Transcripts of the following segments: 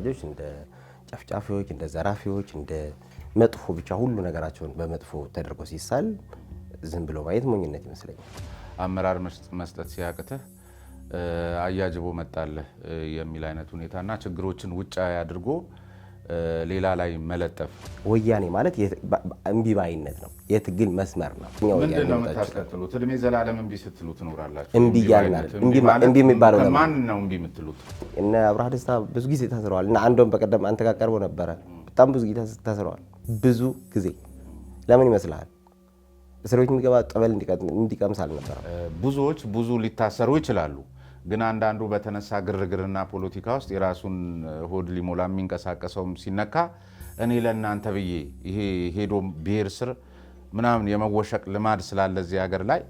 አራማጆች እንደ ጨፍጫፊዎች እንደ ዘራፊዎች እንደ መጥፎ ብቻ ሁሉ ነገራቸውን በመጥፎ ተደርጎ ሲሳል ዝም ብሎ ማየት ሞኝነት ይመስለኛል። አመራር መስጠት ሲያቅተህ አያጅቦ መጣለህ የሚል አይነት ሁኔታና ችግሮችን ውጫ አድርጎ ሌላ ላይ መለጠፍ ወያኔ ማለት እምቢ ባይነት ነው፣ የትግል መስመር ነው። ምንድን ነው የምታስቀጥሉት? እድሜ ዘላለም እምቢ ስትሉ ትኖራላችሁ። እምቢ ያልናል። እምቢ የሚባለው ማን ነው እምቢ የምትሉት? እነ አብርሃ ደስታ ብዙ ጊዜ ታስረዋል እና አንዶም በቀደም አንተ ጋር ቀርቦ ነበረ። በጣም ብዙ ጊዜ ታስረዋል። ብዙ ጊዜ ለምን ይመስልሃል? እስር ቤት የሚገባ ጠበል እንዲቀምስ አልነበረም። ብዙዎች ብዙ ሊታሰሩ ይችላሉ። ግን አንዳንዱ በተነሳ ግርግርና ፖለቲካ ውስጥ የራሱን ሆድ ሊሞላ የሚንቀሳቀሰውም ሲነካ እኔ ለእናንተ ብዬ ይሄ ሄዶ ብሔር ስር ምናምን የመወሸቅ ልማድ ስላለ እዚህ ሀገር ላይ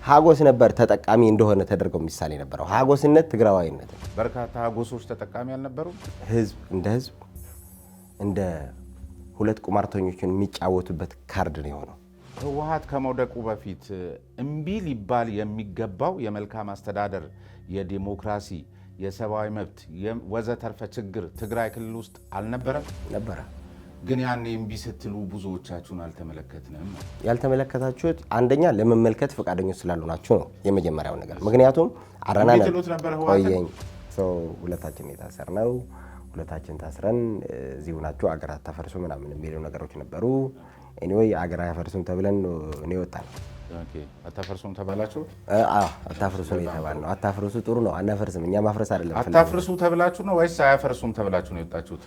ሀጎስ ነበር ተጠቃሚ እንደሆነ ተደርገው ምሳሌ ነበረው። ሀጎስነት ትግራዋይነት ነው። በርካታ ሀጎሶች ተጠቃሚ አልነበሩም። ህዝብ እንደ ሁለት ቁማርተኞችን የሚጫወቱበት ካርድ ነው የሆነው። ህወሓት ከመውደቁ በፊት እምቢ ሊባል የሚገባው የመልካም አስተዳደር፣ የዲሞክራሲ፣ የሰብአዊ መብት ወዘተርፈ ችግር ትግራይ ክልል ውስጥ አልነበረም? ነበረ። ግን ያኔ እምቢ ስትሉ ብዙዎቻችሁን አልተመለከትንም። ያልተመለከታችሁት አንደኛ ለመመልከት ፈቃደኞች ስላሉ ናቸው ነው የመጀመሪያው ነገር። ምክንያቱም አረና ቆየኝ ሁለታችን የታሰርነው ሁለታችን ታስረን እዚሁ ናቸው አገር አታፈርሱ ምናምን የሚሉ ነገሮች ነበሩ። ኤኒዌይ አገር አያፈርሱም ተብለን ነው የወጣን። ኦኬ አታፈርሱም ተባላችሁ? አታፍርሱ ነው የተባልነው። አታፍርሱ ጥሩ ነው፣ አናፈርስም። እኛ ማፍረስ አይደለም። አታፍርሱ ተብላችሁ ነው ወይስ አያፈርሱም ተብላችሁ ነው የወጣችሁት?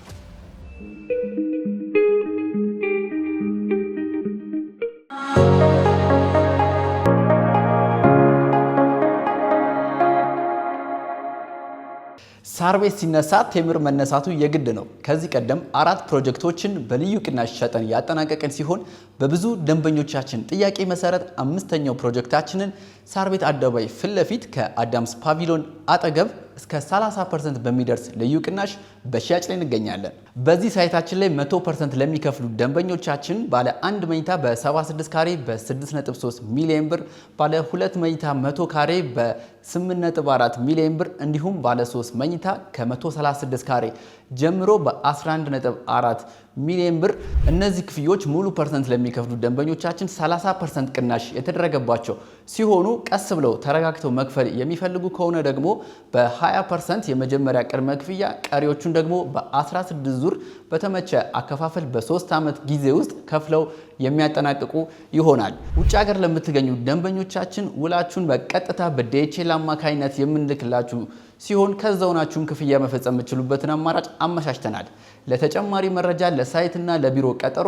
ሳር ቤት ሲነሳ ቴምር መነሳቱ የግድ ነው። ከዚህ ቀደም 4 ፕሮጀክቶችን በልዩ ቅናሽ ሸጠን ያጠናቀቅን ሲሆን በብዙ ደንበኞቻችን ጥያቄ መሰረት 5ኛው ፕሮጀክታችንን ሳር ቤት አደባባይ ፊት ለፊት ከአዳምስ ፓቪሊዮን አጠገብ እስከ 30% በሚደርስ ልዩ ቅናሽ በሽያጭ ላይ እንገኛለን። በዚህ ሳይታችን ላይ 100% ለሚከፍሉ ደንበኞቻችን ባለ 1 መኝታ በ76 ካሬ በ6.3 ሚሊዮን ብር፣ ባለ 2 መኝታ 100 ካሬ በ8.4 ሚሊዮን ብር እንዲሁም ባለ 3 መኝታ ከ136 ካሬ ጀምሮ በ11.4 ሚሊዮን ብር። እነዚህ ክፍዮች ሙሉ ፐርሰንት ለሚከፍሉ ደንበኞቻችን 30% ቅናሽ የተደረገባቸው ሲሆኑ ቀስ ብለው ተረጋግተው መክፈል የሚፈልጉ ከሆነ ደግሞ በ20% የመጀመሪያ ቅድመ ክፍያ፣ ቀሪዎቹን ደግሞ በ16 ዙር በተመቸ አከፋፈል በ3 ዓመት ጊዜ ውስጥ ከፍለው የሚያጠናቅቁ ይሆናል። ውጭ ሀገር ለምትገኙ ደንበኞቻችን ውላችሁን በቀጥታ በዲኤችኤል አማካኝነት የምንልክላችሁ ሲሆን ከዛው ናችሁም ክፍያ መፈጸም የምትችሉበትን አማራጭ አመቻችተናል። ለተጨማሪ መረጃ ለሳይትና ለቢሮ ቀጠሮ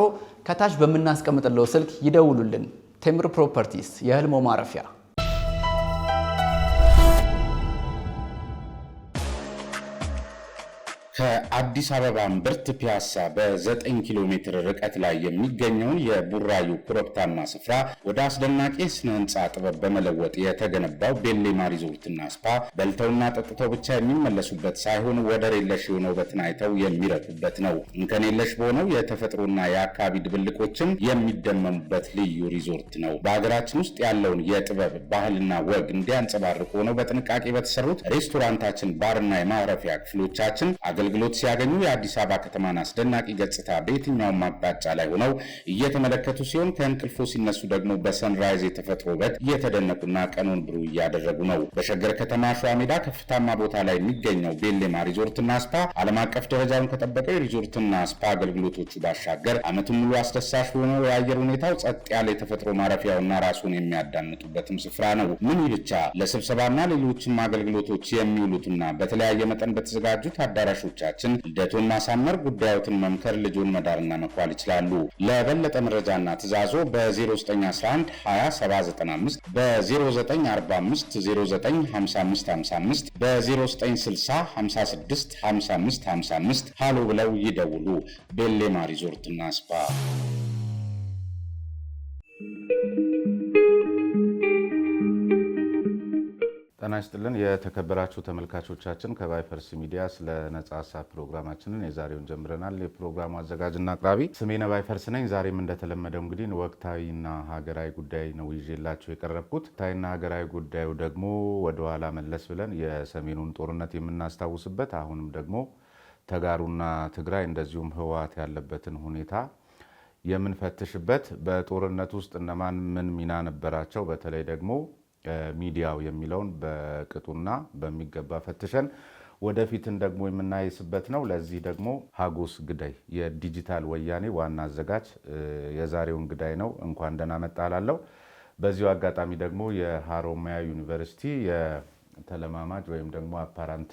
ከታች በምናስቀምጥለው ስልክ ይደውሉልን። ቴምር ፕሮፐርቲስ የህልሞ ማረፊያ። ከአዲስ አበባ እምብርት ፒያሳ በ9 ኪሎ ሜትር ርቀት ላይ የሚገኘውን የቡራዩ ኮረብታማ ስፍራ ወደ አስደናቂ ስነ ህንፃ ጥበብ በመለወጥ የተገነባው ቤሌማ ሪዞርትና ስፓ በልተውና ጠጥተው ብቻ የሚመለሱበት ሳይሆን ወደር የለሽ የሆነው ውበትን አይተው የሚረኩበት ነው። እንከን የለሽ በሆነው የተፈጥሮና የአካባቢ ድብልቆችም የሚደመሙበት ልዩ ሪዞርት ነው። በሀገራችን ውስጥ ያለውን የጥበብ ባህልና ወግ እንዲያንጸባርቁ ሆነው በጥንቃቄ በተሰሩት ሬስቶራንታችን፣ ባርና የማረፊያ ክፍሎቻችን አገልግሎት ሲያገኙ የአዲስ አበባ ከተማን አስደናቂ ገጽታ በየትኛውም አቅጣጫ ላይ ሆነው እየተመለከቱ ሲሆን ከእንቅልፎ ሲነሱ ደግሞ በሰንራይዝ የተፈጥሮ ውበት እየተደነቁና ቀኑን ብሩህ እያደረጉ ነው። በሸገር ከተማ ሸዋ ሜዳ ከፍታማ ቦታ ላይ የሚገኘው ቤሌማ ሪዞርትና ስፓ ዓለም አቀፍ ደረጃውን ከጠበቀው የሪዞርትና ስፓ አገልግሎቶቹ ባሻገር ዓመቱን ሙሉ አስደሳች በሆነው የአየር ሁኔታው ጸጥ ያለ የተፈጥሮ ማረፊያውና ራሱን የሚያዳምጡበትም ስፍራ ነው። ምን ብቻ ለስብሰባና ሌሎችም አገልግሎቶች የሚውሉትና በተለያየ መጠን በተዘጋጁት አዳራሾች ቻችን ልደቱን ማሳመር፣ ጉዳዮትን መምከር፣ ልጆን መዳርና መኳል ይችላሉ። ለበለጠ መረጃና ትዕዛዞ በ0911 20795 በ0945 095555 በ0960 56 55 55 ሃሎ ብለው ይደውሉ። ቤሌማ ሪዞርትና ስፓ። ጤና ይስጥልን የተከበራችሁ ተመልካቾቻችን፣ ከቫይፐርስ ሚዲያ ስለ ነጻ ሀሳብ ፕሮግራማችንን የዛሬውን ጀምረናል። የፕሮግራሙ አዘጋጅና አቅራቢ ስሜነ ቫይፐርስ ነኝ። ዛሬም እንደተለመደው እንግዲህ ወቅታዊና ሀገራዊ ጉዳይ ነው ይዤላችሁ የቀረብኩት። ወቅታዊና ሀገራዊ ጉዳዩ ደግሞ ወደኋላ መለስ ብለን የሰሜኑን ጦርነት የምናስታውስበት፣ አሁንም ደግሞ ተጋሩና ትግራይ እንደዚሁም ህወሓት ያለበትን ሁኔታ የምንፈትሽበት በጦርነት ውስጥ እነማን ምን ሚና ነበራቸው፣ በተለይ ደግሞ ሚዲያው የሚለውን በቅጡና በሚገባ ፈትሸን ወደፊትን ደግሞ የምናይስበት ነው። ለዚህ ደግሞ ሀጎስ ግዳይ የዲጂታል ወያኔ ዋና አዘጋጅ የዛሬው እንግዳይ ነው። እንኳን ደህና መጣ እላለሁ። በዚሁ አጋጣሚ ደግሞ የሀሮማያ ዩኒቨርሲቲ የተለማማጅ ወይም ደግሞ አፓራንት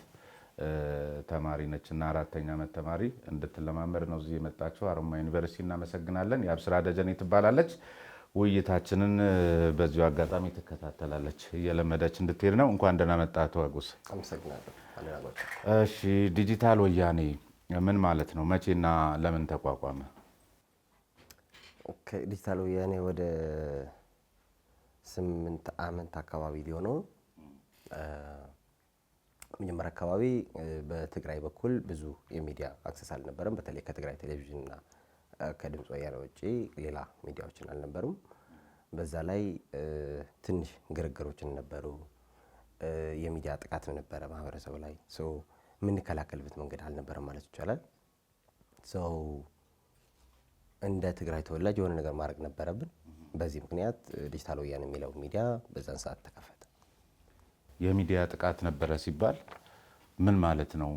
ተማሪ ነች እና 4ኛ ዓመት ተማሪ እንድትለማመድ ነው እዚህ የመጣችው። ሀሮማያ ዩኒቨርሲቲ እናመሰግናለን። የአብስራ ደጀኔ ትባላለች። ውይይታችንን በዚሁ አጋጣሚ ትከታተላለች። እየለመደች እንድትሄድ ነው። እንኳን ደህና መጣ አቶ ሀጎስ። አመሰግናለሁ። እሺ፣ ዲጂታል ወያኔ ምን ማለት ነው? መቼና ለምን ተቋቋመ? ዲጂታል ወያኔ ወደ 8 ዓመት አካባቢ ሊሆነው መጀመሪያ አካባቢ በትግራይ በኩል ብዙ የሚዲያ አክሰስ አልነበረም። በተለይ ከትግራይ ቴሌቪዥንና ከድምፅ ወያኔ ውጪ ሌላ ሚዲያዎችን አልነበሩም። በዛ ላይ ትንሽ ግርግሮችን ነበሩ። የሚዲያ ጥቃት ነበረ ማህበረሰቡ ላይ። የምንከላከልበት መንገድ አልነበረም ማለት ይቻላል። እንደ ትግራይ ተወላጅ የሆነ ነገር ማድረግ ነበረብን። በዚህ ምክንያት ዲጂታል ወያኔ የሚለው ሚዲያ በዛን ሰዓት ተከፈተ። የሚዲያ ጥቃት ነበረ ሲባል ምን ማለት ነው?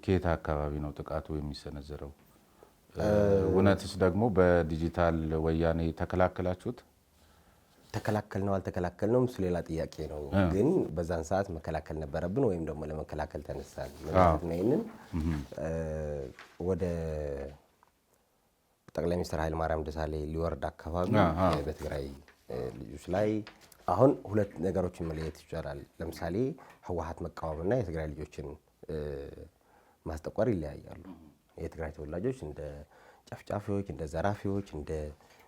ከየት አካባቢ ነው ጥቃቱ የሚሰነዘረው? እውነትስ ደግሞ በዲጂታል ወያኔ ተከላከላችሁት? ተከላከል ነው አልተከላከልነውም እሱ ሌላ ጥያቄ ነው። ግን በዛን ሰዓት መከላከል ነበረብን ወይም ደግሞ ለመከላከል ተነሳን ማለት ነው። ይሄንን ወደ ጠቅላይ ሚኒስትር ኃይለማርያም ደሳለኝ ሊወርድ አካባቢ በትግራይ ልጆች ላይ አሁን ሁለት ነገሮችን መለየት ይቻላል። ለምሳሌ ህወሓት መቃወምና የትግራይ ልጆችን ማስጠቋር ይለያያሉ። የትግራይ ተወላጆች እንደ ጨፍጫፊዎች፣ እንደ ዘራፊዎች፣ እንደ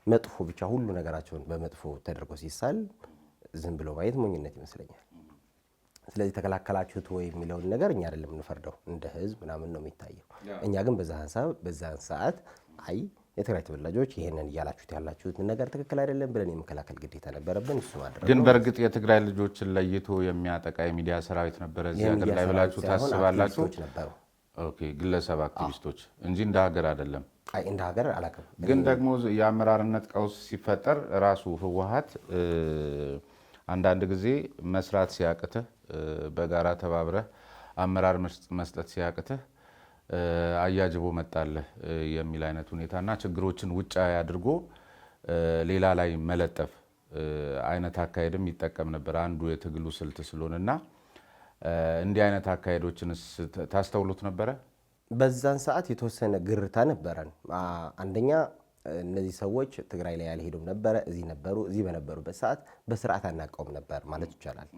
መጥፎ ብቻ ሁሉ ነገራቸውን በመጥፎ ተደርጎ ሲሳል ዝም ብሎ ማየት ሞኝነት ይመስለኛል። ስለዚህ ተከላከላችሁት ወይ የሚለውን ነገር እኛ አይደለም የምንፈርደው፣ እንደ ህዝብ ምናምን ነው የሚታየው። እኛ ግን በዛን ሰዓት አይ የትግራይ ተወላጆች ይሄንን እያላችሁት ያላችሁት ነገር ትክክል አይደለም ብለን የመከላከል ግዴታ ነበረብን። እሱ ማድረግ ግን በእርግጥ የትግራይ ልጆችን ለይቶ የሚያጠቃ የሚዲያ ሰራዊት ነበረ እዚህ ሀገር ላይ ብላችሁ ታስባላችሁ? ኦኬ፣ ግለሰብ አክቲቪስቶች እንጂ እንደ ሀገር አይደለም። አይ እንደ ሀገር አላውቅም። ግን ደግሞ የአመራርነት ቀውስ ሲፈጠር ራሱ ህወሓት አንዳንድ ጊዜ መስራት ሲያቅትህ፣ በጋራ ተባብረህ አመራር መስጠት ሲያቅትህ አያጅቦ መጣለህ የሚል አይነት ሁኔታና ችግሮችን ውጫዊ አድርጎ ሌላ ላይ መለጠፍ አይነት አካሄድም ይጠቀም ነበር። አንዱ የትግሉ ስልት ስለሆነና እንዲህ አይነት አካሄዶችንስ ታስተውሉት ነበረ? በዛን ሰዓት የተወሰነ ግርታ ነበረን። አንደኛ እነዚህ ሰዎች ትግራይ ላይ ያልሄዱም ነበረ፣ እዚህ ነበሩ። እዚህ በነበሩበት ሰዓት በስርዓት አናውቀውም ነበር ማለት ይቻላል።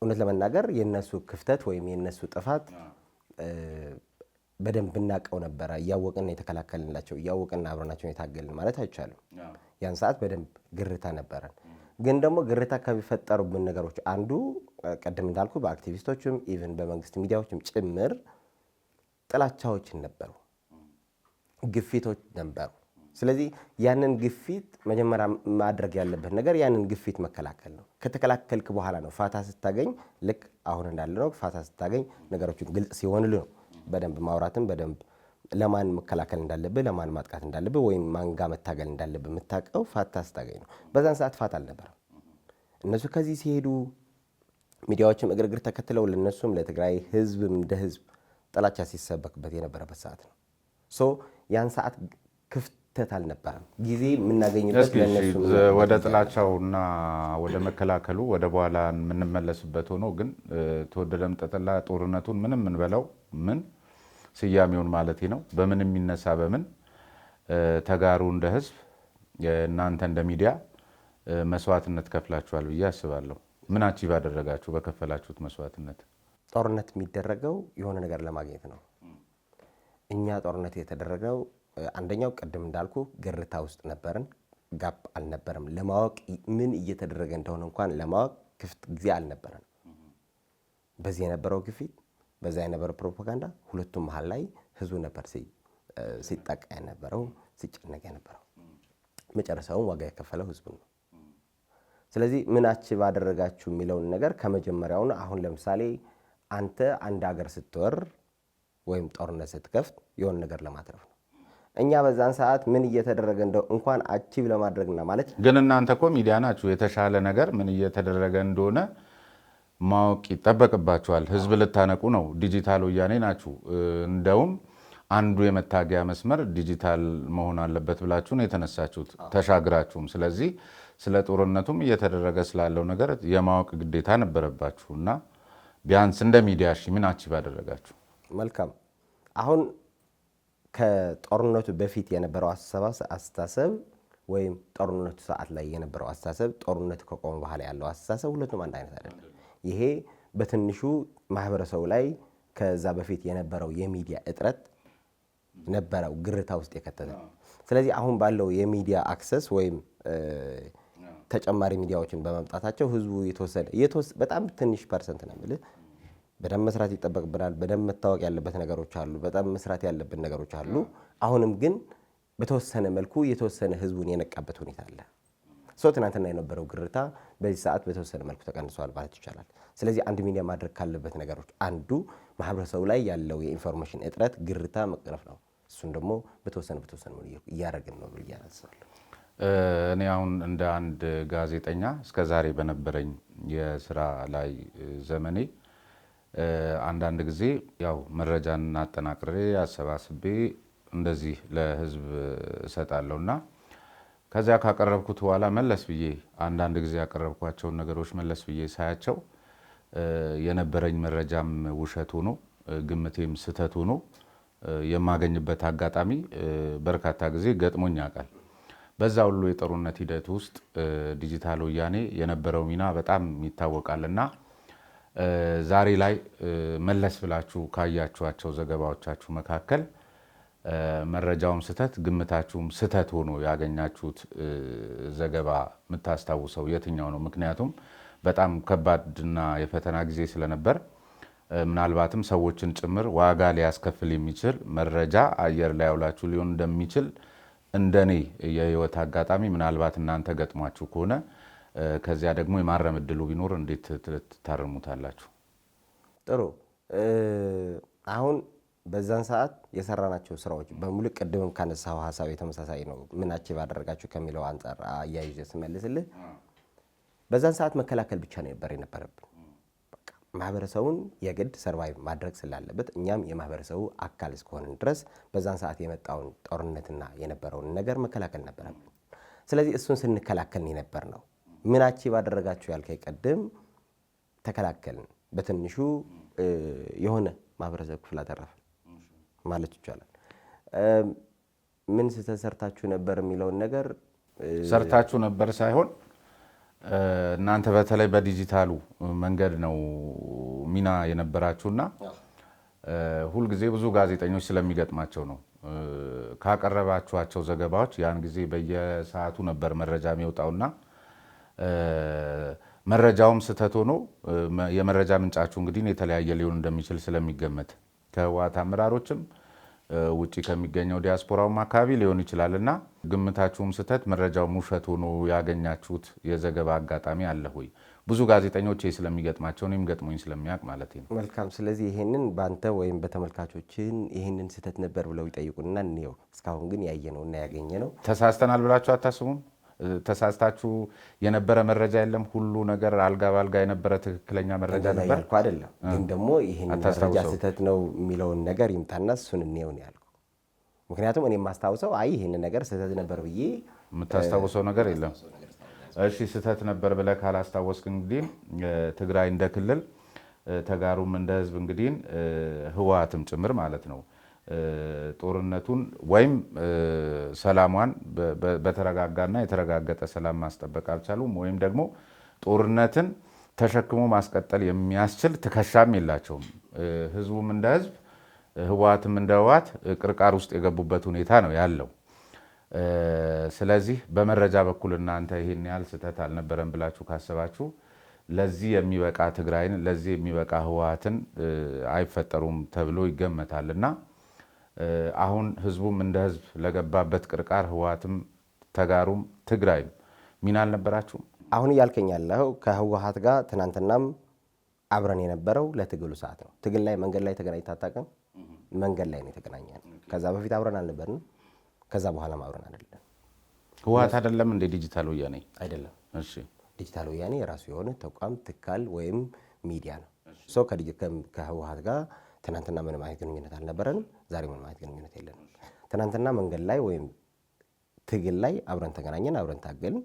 እውነት ለመናገር የነሱ ክፍተት ወይም የነሱ ጥፋት በደንብ እናውቀው ነበረ። እያወቅን የተከላከልንላቸው እያወቅን አብረናቸው የታገልን ማለት አይቻልም። ያን ሰዓት በደንብ ግርታ ነበረን። ግን ደግሞ ግርታ ከሚፈጠሩብን ነገሮች አንዱ ቀደም እንዳልኩ በአክቲቪስቶችም ኢቭን በመንግስት ሚዲያዎችም ጭምር ጥላቻዎችን ነበሩ፣ ግፊቶች ነበሩ። ስለዚህ ያንን ግፊት መጀመሪያ ማድረግ ያለበት ነገር ያንን ግፊት መከላከል ነው። ከተከላከልክ በኋላ ነው ፋታ ስታገኝ፣ ልክ አሁን እንዳለ ነው ፋታ ስታገኝ ነገሮችን ግልጽ ሲሆንልህ ነው በደንብ ማውራትም በደንብ ለማን መከላከል እንዳለብህ ለማን ማጥቃት እንዳለብህ ወይም ማን ጋር መታገል እንዳለብህ የምታውቀው ፋታ ስታገኝ ነው። በዛን ሰዓት ፋታ አልነበረም። እነሱ ከዚህ ሲሄዱ ሚዲያዎችም እግርግር ተከትለው ለነሱም ለትግራይ ህዝብም እንደ ህዝብ ጥላቻ ሲሰበክበት የነበረበት ሰዓት ነው። ያን ሰዓት ክፍተት አልነበረም። ጊዜ የምናገኝበት ለነሱ ወደ ጥላቻውና ወደ መከላከሉ ወደ በኋላ የምንመለስበት ሆኖ ግን ተወደደም ተጠላ ጦርነቱን ምንም እንበለው ምን ስያሜውን ማለት ነው በምን የሚነሳ በምን ተጋሩ እንደ ህዝብ እናንተ እንደ ሚዲያ መስዋዕትነት ከፍላችኋል ብዬ አስባለሁ። ምን አቺቭ አደረጋችሁ በከፈላችሁት መስዋዕትነት? ጦርነት የሚደረገው የሆነ ነገር ለማግኘት ነው። እኛ ጦርነት የተደረገው አንደኛው ቅድም እንዳልኩ ግርታ ውስጥ ነበርን። ጋፕ አልነበረም። ለማወቅ ምን እየተደረገ እንደሆነ እንኳን ለማወቅ ክፍት ጊዜ አልነበረን። በዚህ የነበረው ግፊት፣ በዛ የነበረው ፕሮፓጋንዳ ሁለቱም መሀል ላይ ህዝቡ ነበር ሲጠቃ የነበረው፣ ሲጨነቅ የነበረው። መጨረሻውን ዋጋ የከፈለው ህዝቡ ነው። ስለዚህ ምን አቺቭ አደረጋችሁ የሚለውን ነገር ከመጀመሪያውና አሁን ለምሳሌ አንተ አንድ ሀገር ስትወር ወይም ጦርነት ስትከፍት የሆነ ነገር ለማትረፍ ነው። እኛ በዛን ሰዓት ምን እየተደረገ እንደው እንኳን አቺቭ ለማድረግና ማለት ግን እናንተ እኮ ሚዲያ ናችሁ። የተሻለ ነገር ምን እየተደረገ እንደሆነ ማወቅ ይጠበቅባችኋል። ህዝብ ልታነቁ ነው። ዲጂታል ወያኔ ናችሁ። እንደውም አንዱ የመታገያ መስመር ዲጂታል መሆን አለበት ብላችሁ ነው የተነሳችሁት ተሻግራችሁም። ስለዚህ ስለ ጦርነቱም እየተደረገ ስላለው ነገር የማወቅ ግዴታ ነበረባችሁ እና ቢያንስ እንደ ሚዲያ ምን አቺቭ አደረጋችሁ? መልካም። አሁን ከጦርነቱ በፊት የነበረው አስተሳሰብ ወይም ጦርነቱ ሰዓት ላይ የነበረው አስተሳሰብ፣ ጦርነቱ ከቆመ በኋላ ያለው አስተሳሰብ ሁለቱም አንድ አይነት አይደለም። ይሄ በትንሹ ማህበረሰቡ ላይ ከዛ በፊት የነበረው የሚዲያ እጥረት ነበረው ግርታ ውስጥ የከተተ። ስለዚህ አሁን ባለው የሚዲያ አክሰስ ወይም ተጨማሪ ሚዲያዎችን በመምጣታቸው ህዝቡ የተወሰነ በጣም ትንሽ ፐርሰንት ነው የምልህ በደንብ መስራት ይጠበቅብናል። በደንብ መታወቅ ያለበት ነገሮች አሉ። በጣም መስራት ያለብን ነገሮች አሉ። አሁንም ግን በተወሰነ መልኩ የተወሰነ ህዝቡን የነቃበት ሁኔታ አለ። ትናንትና የነበረው ግርታ በዚህ ሰዓት በተወሰነ መልኩ ተቀንሷል ማለት ይቻላል። ስለዚህ አንድ ሚዲያ ማድረግ ካለበት ነገሮች አንዱ ማህበረሰቡ ላይ ያለው የኢንፎርሜሽን እጥረት ግርታ መቅረፍ ነው። እሱን ደግሞ በተወሰነ እያደረግን ነው ብዬ አስባለሁ። እኔ አሁን እንደ አንድ ጋዜጠኛ እስከዛሬ በነበረኝ የስራ ላይ ዘመኔ አንዳንድ ጊዜ ያው መረጃን አጠናቅሬ አሰባስቤ እንደዚህ ለህዝብ እሰጣለሁና ከዚያ ካቀረብኩት በኋላ መለስ ብዬ አንዳንድ ጊዜ ያቀረብኳቸውን ነገሮች መለስ ብዬ ሳያቸው የነበረኝ መረጃም ውሸት ሆኖ ግምቴም ስህተት ሆኖ የማገኝበት አጋጣሚ በርካታ ጊዜ ገጥሞኝ ያውቃል። በዛ ሁሉ የጦርነት ሂደት ውስጥ ዲጂታል ወያኔ የነበረው ሚና በጣም ይታወቃልና ዛሬ ላይ መለስ ብላችሁ ካያችኋቸው ዘገባዎቻችሁ መካከል መረጃውም ስህተት ግምታችሁም ስህተት ሆኖ ያገኛችሁት ዘገባ የምታስታውሰው የትኛው ነው? ምክንያቱም በጣም ከባድና የፈተና ጊዜ ስለነበር ምናልባትም ሰዎችን ጭምር ዋጋ ሊያስከፍል የሚችል መረጃ አየር ላይ ያውላችሁ ሊሆን እንደሚችል እንደኔ የህይወት አጋጣሚ ምናልባት እናንተ ገጥሟችሁ ከሆነ ከዚያ ደግሞ የማረም እድሉ ቢኖር እንዴት ትታረሙታላችሁ? ጥሩ። አሁን በዛን ሰዓት የሰራናቸው ስራዎች በሙሉ ቅድምም ካነሳው ሀሳብ የተመሳሳይ ነው። ምናችሁ ባደረጋችሁ ከሚለው አንጻር አያይዤ ስመልስልህ በዛን ሰዓት መከላከል ብቻ ነበር የነበረብን። በቃ ማህበረሰቡን የግድ ሰርቫይቭ ማድረግ ስላለበት እኛም የማህበረሰቡ አካል እስከሆንን ድረስ በዛን ሰዓት የመጣውን ጦርነትና የነበረውን ነገር መከላከል ነበረብን። ስለዚህ እሱን ስንከላከል ነበር ነው። ምናችሁ ባደረጋችሁ ያልከኝ ቀደም ተከላከልን። በትንሹ የሆነ ማህበረሰብ ክፍል አተረፈ ማለት ይቻላል። ምን ስተሰርታችሁ ነበር የሚለውን ነገር ሰርታችሁ ነበር ሳይሆን እናንተ በተለይ በዲጂታሉ መንገድ ነው ሚና የነበራችሁና ሁልጊዜ ብዙ ጋዜጠኞች ስለሚገጥማቸው ነው። ካቀረባችኋቸው ዘገባዎች ያን ጊዜ በየሰዓቱ ነበር መረጃ የሚወጣውና መረጃውም ስህተት ሆኖ የመረጃ ምንጫችሁ እንግዲህ የተለያየ ሊሆን እንደሚችል ስለሚገመት ከህወሓት አመራሮችም ውጪ ከሚገኘው ዲያስፖራውም አካባቢ ሊሆን ይችላልና ግምታችሁም ስህተት መረጃውም ውሸት ሆኖ ያገኛችሁት የዘገባ አጋጣሚ አለ ወይ? ብዙ ጋዜጠኞች ስለሚገጥማቸው እኔም ገጥሞኝ ስለሚያውቅ ማለት ነው። መልካም። ስለዚህ ይሄንን ባንተ ወይም በተመልካቾችን ይሄንን ስህተት ነበር ብለው ይጠይቁንና እንየው። እስካሁን ግን ያየነው እና ያገኘነው ተሳስተናል ብላችሁ አታስቡም? ተሳስታችሁ የነበረ መረጃ የለም? ሁሉ ነገር አልጋ ባልጋ የነበረ ትክክለኛ መረጃ ነበር ያልኩ አይደለም። ግን ደግሞ ይሄን መረጃ ስህተት ነው የሚለውን ነገር ይምጣና እሱን እንየው ነው ያልኩ። ምክንያቱም እኔ የማስታውሰው ይሄን ነገር ስህተት ነበር ብዬ የምታስታውሰው ነገር የለም። እሺ ስህተት ነበር ብለህ ካላስታወስክ እንግዲህ ትግራይ እንደ ክልል ተጋሩም እንደ ህዝብ እንግዲህ ህወሓትም ጭምር ማለት ነው ጦርነቱን ወይም ሰላሟን በተረጋጋና የተረጋገጠ ሰላም ማስጠበቅ አልቻሉም። ወይም ደግሞ ጦርነትን ተሸክሞ ማስቀጠል የሚያስችል ትከሻም የላቸውም። ህዝቡም እንደ ህዝብ ህወሓትም እንደ ህወሓት ቅርቃር ውስጥ የገቡበት ሁኔታ ነው ያለው። ስለዚህ በመረጃ በኩል እናንተ ይሄን ያህል ስህተት አልነበረም ብላችሁ ካሰባችሁ ለዚህ የሚበቃ ትግራይን ለዚህ የሚበቃ ህወሓትን አይፈጠሩም ተብሎ ይገመታልና አሁን ህዝቡም እንደ ህዝብ ለገባበት ቅርቃር ህወሓትም ተጋሩም ትግራይም ሚና አልነበራችሁም? አሁን እያልከኝ ያለው ከህወሓት ጋር ትናንትናም አብረን የነበረው ለትግሉ ሰዓት ነው። ትግል ላይ መንገድ ላይ ተገናኝተን አታውቅም? መንገድ ላይ ነው የተገናኘን። ከዛ በፊት አብረን አልነበርንም። ከዛ በኋላም አብረን አይደለም። ህወሓት አይደለም እንደ ዲጂታል ወያኔ አይደለም። እሺ ዲጂታል ወያኔ የራሱ የሆነ ተቋም ትካል ወይም ሚዲያ ነው። ሶ ከህወሓት ጋር ትናንትና ምንም አይነት ግንኙነት አልነበረንም። ዛሬ ምንም አይነት ግንኙነት የለንም። ትናንትና መንገድ ላይ ወይም ትግል ላይ አብረን ተገናኘን፣ አብረን ታገልን፣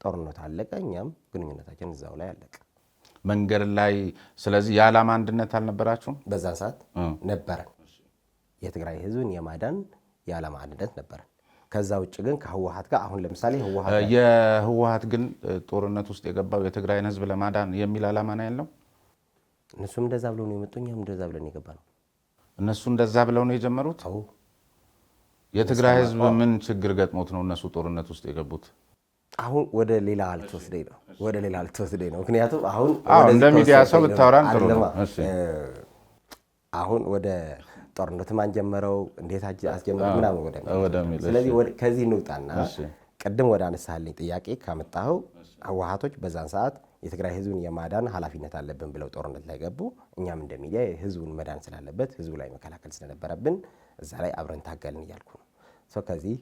ጦርነት አለቀ፣ እኛም ግንኙነታችን እዛው ላይ አለቀ መንገድ ላይ። ስለዚህ የዓላማ አንድነት አልነበራችሁም? በዛን ሰዓት ነበረን። የትግራይ ህዝብን የማዳን የዓላማ አንድነት ነበረን። ከዛ ውጭ ግን ከህወሓት ጋር አሁን ለምሳሌ የህወሓት ግን ጦርነት ውስጥ የገባው የትግራይን ህዝብ ለማዳን የሚል ዓላማ ነው ያለው። እነሱም እንደዛ ብለው ነው የመጡ፣ እኛም እንደዛ ብለን የገባ ነው። እነሱ እንደዛ ብለው ነው የጀመሩት። የትግራይ ህዝብ ምን ችግር ገጥሞት ነው እነሱ ጦርነት ውስጥ የገቡት? አሁን ወደ ሌላ ልትወስደኝ ነው። ምክንያቱም አሁን እንደ ሚዲያ ሰው ብታወራን ጥሩ ነው። አሁን ወደ ጦርነትም አንጀመረው እንዴት አስጀመረ ምናምን ወደሚል። ስለዚህ ከዚህ እንውጣና ቅድም ወደ አነሳልኝ ጥያቄ ካመጣኸው ህወሓቶች በዛን ሰዓት የትግራይ ህዝብን የማዳን ኃላፊነት አለብን ብለው ጦርነት ላይ ገቡ። እኛም እንደ ሚዲያ ህዝቡን መዳን ስላለበት ህዝቡ ላይ መከላከል ስለነበረብን እዛ ላይ አብረን ታገልን እያልኩ ነው። ከዚህ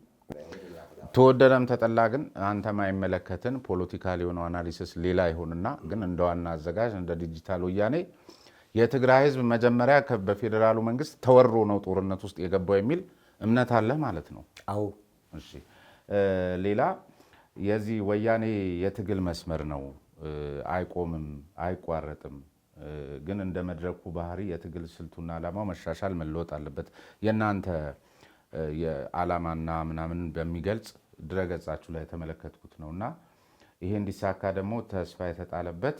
ተወደደም ተጠላ ግን አንተ ማይመለከትን ፖለቲካል የሆነው አናሊሲስ ሌላ ይሁንና ግን እንደ ዋና አዘጋጅ እንደ ዲጂታል ወያኔ የትግራይ ህዝብ መጀመሪያ በፌዴራሉ መንግስት ተወሮ ነው ጦርነት ውስጥ የገባው የሚል እምነት አለ ማለት ነው? አዎ። እሺ፣ ሌላ የዚህ ወያኔ የትግል መስመር ነው፣ አይቆምም፣ አይቋረጥም። ግን እንደ መድረኩ ባህሪ የትግል ስልቱና ዓላማው መሻሻል መለወጥ አለበት። የእናንተ የዓላማና ምናምን በሚገልጽ ድረገጻችሁ ላይ የተመለከትኩት ነውና ይሄ እንዲሳካ ደግሞ ተስፋ የተጣለበት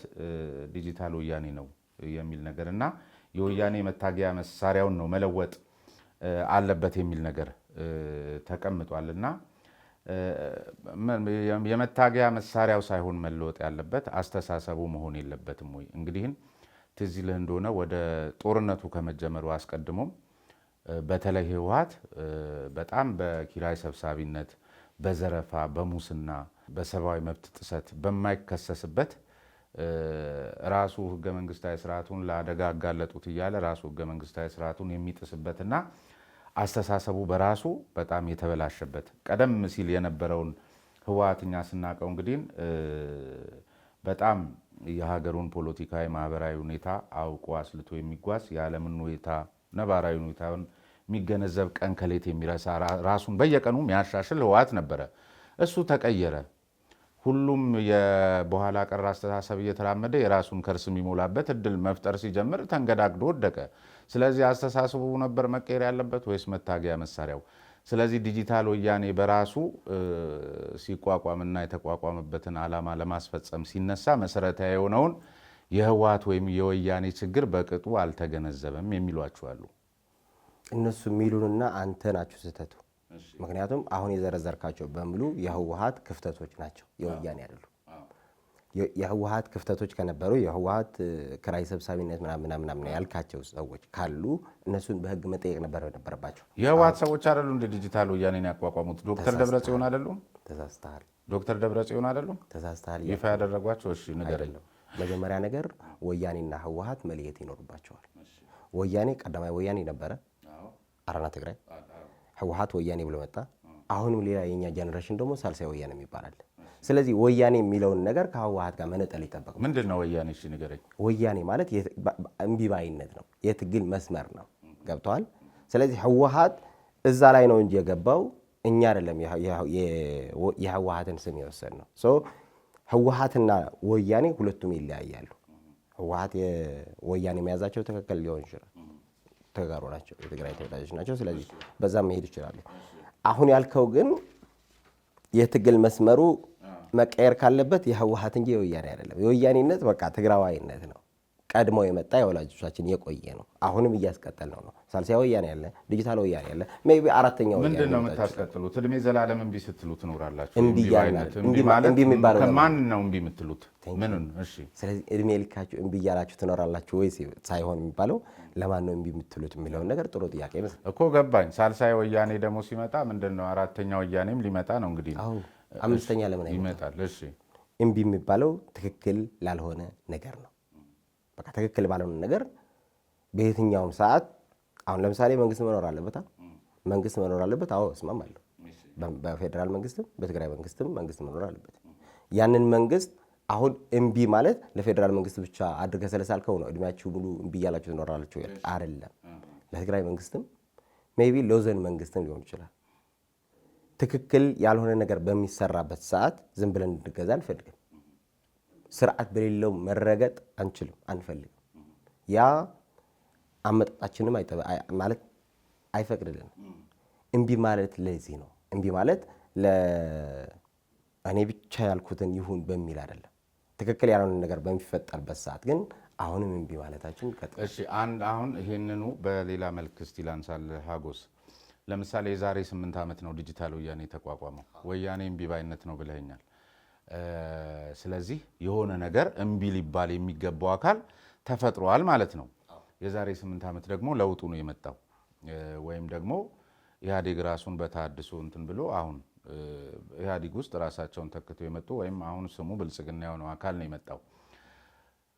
ዲጂታል ወያኔ ነው የሚል ነገር እና የወያኔ መታገያ መሳሪያውን ነው መለወጥ አለበት የሚል ነገር ተቀምጧል። እና የመታገያ መሳሪያው ሳይሆን መለወጥ ያለበት አስተሳሰቡ መሆን የለበትም ወይ? እንግዲህ ትዝ ይልህ እንደሆነ ወደ ጦርነቱ ከመጀመሩ አስቀድሞም በተለይ ህወሓት በጣም በኪራይ ሰብሳቢነት፣ በዘረፋ፣ በሙስና፣ በሰብአዊ መብት ጥሰት በማይከሰስበት ራሱ ህገ መንግስታዊ ስርዓቱን ለአደጋ አጋለጡት እያለ ራሱ ህገ መንግስታዊ ስርዓቱን የሚጥስበትና አስተሳሰቡ በራሱ በጣም የተበላሸበት ቀደም ሲል የነበረውን ህወሓትኛ ስናቀው እንግዲህ በጣም የሀገሩን ፖለቲካዊ ማህበራዊ ሁኔታ አውቆ አስልቶ የሚጓዝ የዓለምን ሁኔታ ነባራዊ ሁኔታውን የሚገነዘብ ቀን ከሌት የሚረሳ ራሱን በየቀኑ የሚያሻሽል ህወሓት ነበረ። እሱ ተቀየረ። ሁሉም የበኋላ ቀር አስተሳሰብ እየተራመደ የራሱን ከርስ የሚሞላበት እድል መፍጠር ሲጀምር ተንገዳግዶ ወደቀ። ስለዚህ አስተሳሰቡ ነበር መቀየር ያለበት ወይስ መታገያ መሳሪያው? ስለዚህ ዲጂታል ወያኔ በራሱ ሲቋቋምና የተቋቋመበትን ዓላማ ለማስፈጸም ሲነሳ መሰረታዊ የሆነውን የህወሓት ወይም የወያኔ ችግር በቅጡ አልተገነዘበም የሚሏቸው አሉ። እነሱ የሚሉንና አንተ ናችሁ ስህተቱ። ምክንያቱም አሁን የዘረዘርካቸው በሙሉ የህወሓት ክፍተቶች ናቸው፣ የወያኔ አይደሉም። የህወሓት ክፍተቶች ከነበሩ የህወሓት ክራይ ሰብሳቢነት ምናምን ያልካቸው ሰዎች ካሉ እነሱን በህግ መጠየቅ ነበረባቸው። የህወሓት ሰዎች አይደሉ እንደ ዲጂታል ወያኔን ያቋቋሙት? ዶክተር ደብረጽዮን አይደሉም? ተሳስተሃል። ዶክተር ደብረጽዮን አይደሉም? ተሳስተሃል። ይፋ ያደረጓቸው? እሺ ንገረኝ። መጀመሪያ ነገር ወያኔና ህወሓት መለየት ይኖርባቸዋል። ወያኔ ቀዳማዊ ወያኔ ነበረ፣ አረና ትግራይ። ህወሓት ወያኔ ብሎ መጣ። አሁንም ሌላ የኛ ጀነሬሽን ደግሞ ሳልሳይ ወያኔ ይባላል። ስለዚህ ወያኔ የሚለውን ነገር ከህወሓት ጋር መነጠል ይጠበቃል። ምንድን ነው ወያኔ? እሺ ንገረኝ። ወያኔ ማለት እምቢባይነት ነው፣ የትግል መስመር ነው። ገብተዋል። ስለዚህ ህወሓት እዛ ላይ ነው እንጂ የገባው እኛ አይደለም የህወሓትን ስም የወሰድ ነው። ህወሓትና ወያኔ ሁለቱም ይለያያሉ። ህወሓት ወያኔ መያዛቸው ትክክል ሊሆን ይችላል። ተጋሩ ናቸው፣ የትግራይ ተወላጆች ናቸው። ስለዚህ በዛም መሄድ ይችላሉ። አሁን ያልከው ግን የትግል መስመሩ መቀየር ካለበት የህወሓት እንጂ የወያኔ አይደለም። የወያኔነት በቃ ትግራዋይነት ነው። ቀድሞ የመጣ የወላጆቻችን የቆየ ነው። አሁንም እያስቀጠል ነው። ሳልሳይ ወያኔ ያለ፣ ዲጂታል ወያኔ ያለ፣ ሜይ ቢ አራተኛው ወያኔ። ምንድን ነው የምታስቀጥሉት? እድሜ ዘላለም እምቢ ስትሉ ትኖራላችሁ። እምቢ የሚባለው ከማን ነው እምቢ የምትሉት? ምኑን? እሺ፣ ስለዚህ እድሜ ልካችሁ እምቢ እያላችሁ ትኖራላችሁ ወይ ሳይሆን የሚባለው ለማን ነው እምቢ የምትሉት የሚለውን ነገር ጥሩ ጥያቄ ይመስላል እኮ። ገባኝ። ሳልሳይ ወያኔ ደግሞ ሲመጣ ምንድን ነው አራተኛ ወያኔም ሊመጣ ነው እንግዲህ። አምስተኛ ለምን ይመጣል? እሺ፣ እምቢ የሚባለው ትክክል ላልሆነ ነገር ነው። በቃ ትክክል ባልሆነ ነገር በየትኛውም ሰዓት አሁን ለምሳሌ መንግስት መኖር አለበት። መንግስት መኖር አለበት። አዎ እስማማለሁ። በፌዴራል መንግስትም በትግራይ መንግስትም መንግስት መኖር አለበት። ያንን መንግስት አሁን እምቢ ማለት ለፌዴራል መንግስት ብቻ አድርገህ ስለሳልከው ነው እድሜያችሁ ሙሉ እምቢ እያላችሁ ትኖራላችሁ አይደለም። ለትግራይ መንግስትም ሜይቢ ለዞን መንግስትም ሊሆን ይችላል። ትክክል ያልሆነ ነገር በሚሰራበት ሰዓት ዝም ብለን እንድገዛ አንፈልግም። ስርዓት በሌለው መረገጥ አንችልም፣ አንፈልግም። ያ አመጣጣችንም ማለት አይፈቅድልንም። እምቢ ማለት ለዚህ ነው። እምቢ ማለት እኔ ብቻ ያልኩትን ይሁን በሚል አይደለም። ትክክል ያልሆነ ነገር በሚፈጠርበት ሰዓት ግን አሁንም እምቢ ማለታችን ይቀጥላል። እሺ አሁን ይሄንኑ በሌላ መልክ እስቲ ላንሳል ሀጎስ። ለምሳሌ የዛሬ 8 ዓመት ነው ዲጂታል ወያኔ የተቋቋመው። ወያኔ እምቢ ባይነት ነው ብለኸኛል። ስለዚህ የሆነ ነገር እምቢ ሊባል የሚገባው አካል ተፈጥሯል ማለት ነው። የዛሬ 8 ዓመት ደግሞ ለውጡ ነው የመጣው ወይም ደግሞ ኢህአዴግ ራሱን በተሃድሶ እንትን ብሎ አሁን ኢህአዴግ ውስጥ ራሳቸውን ተክተው የመጡ ወይም አሁን ስሙ ብልጽግና የሆነው አካል ነው የመጣው።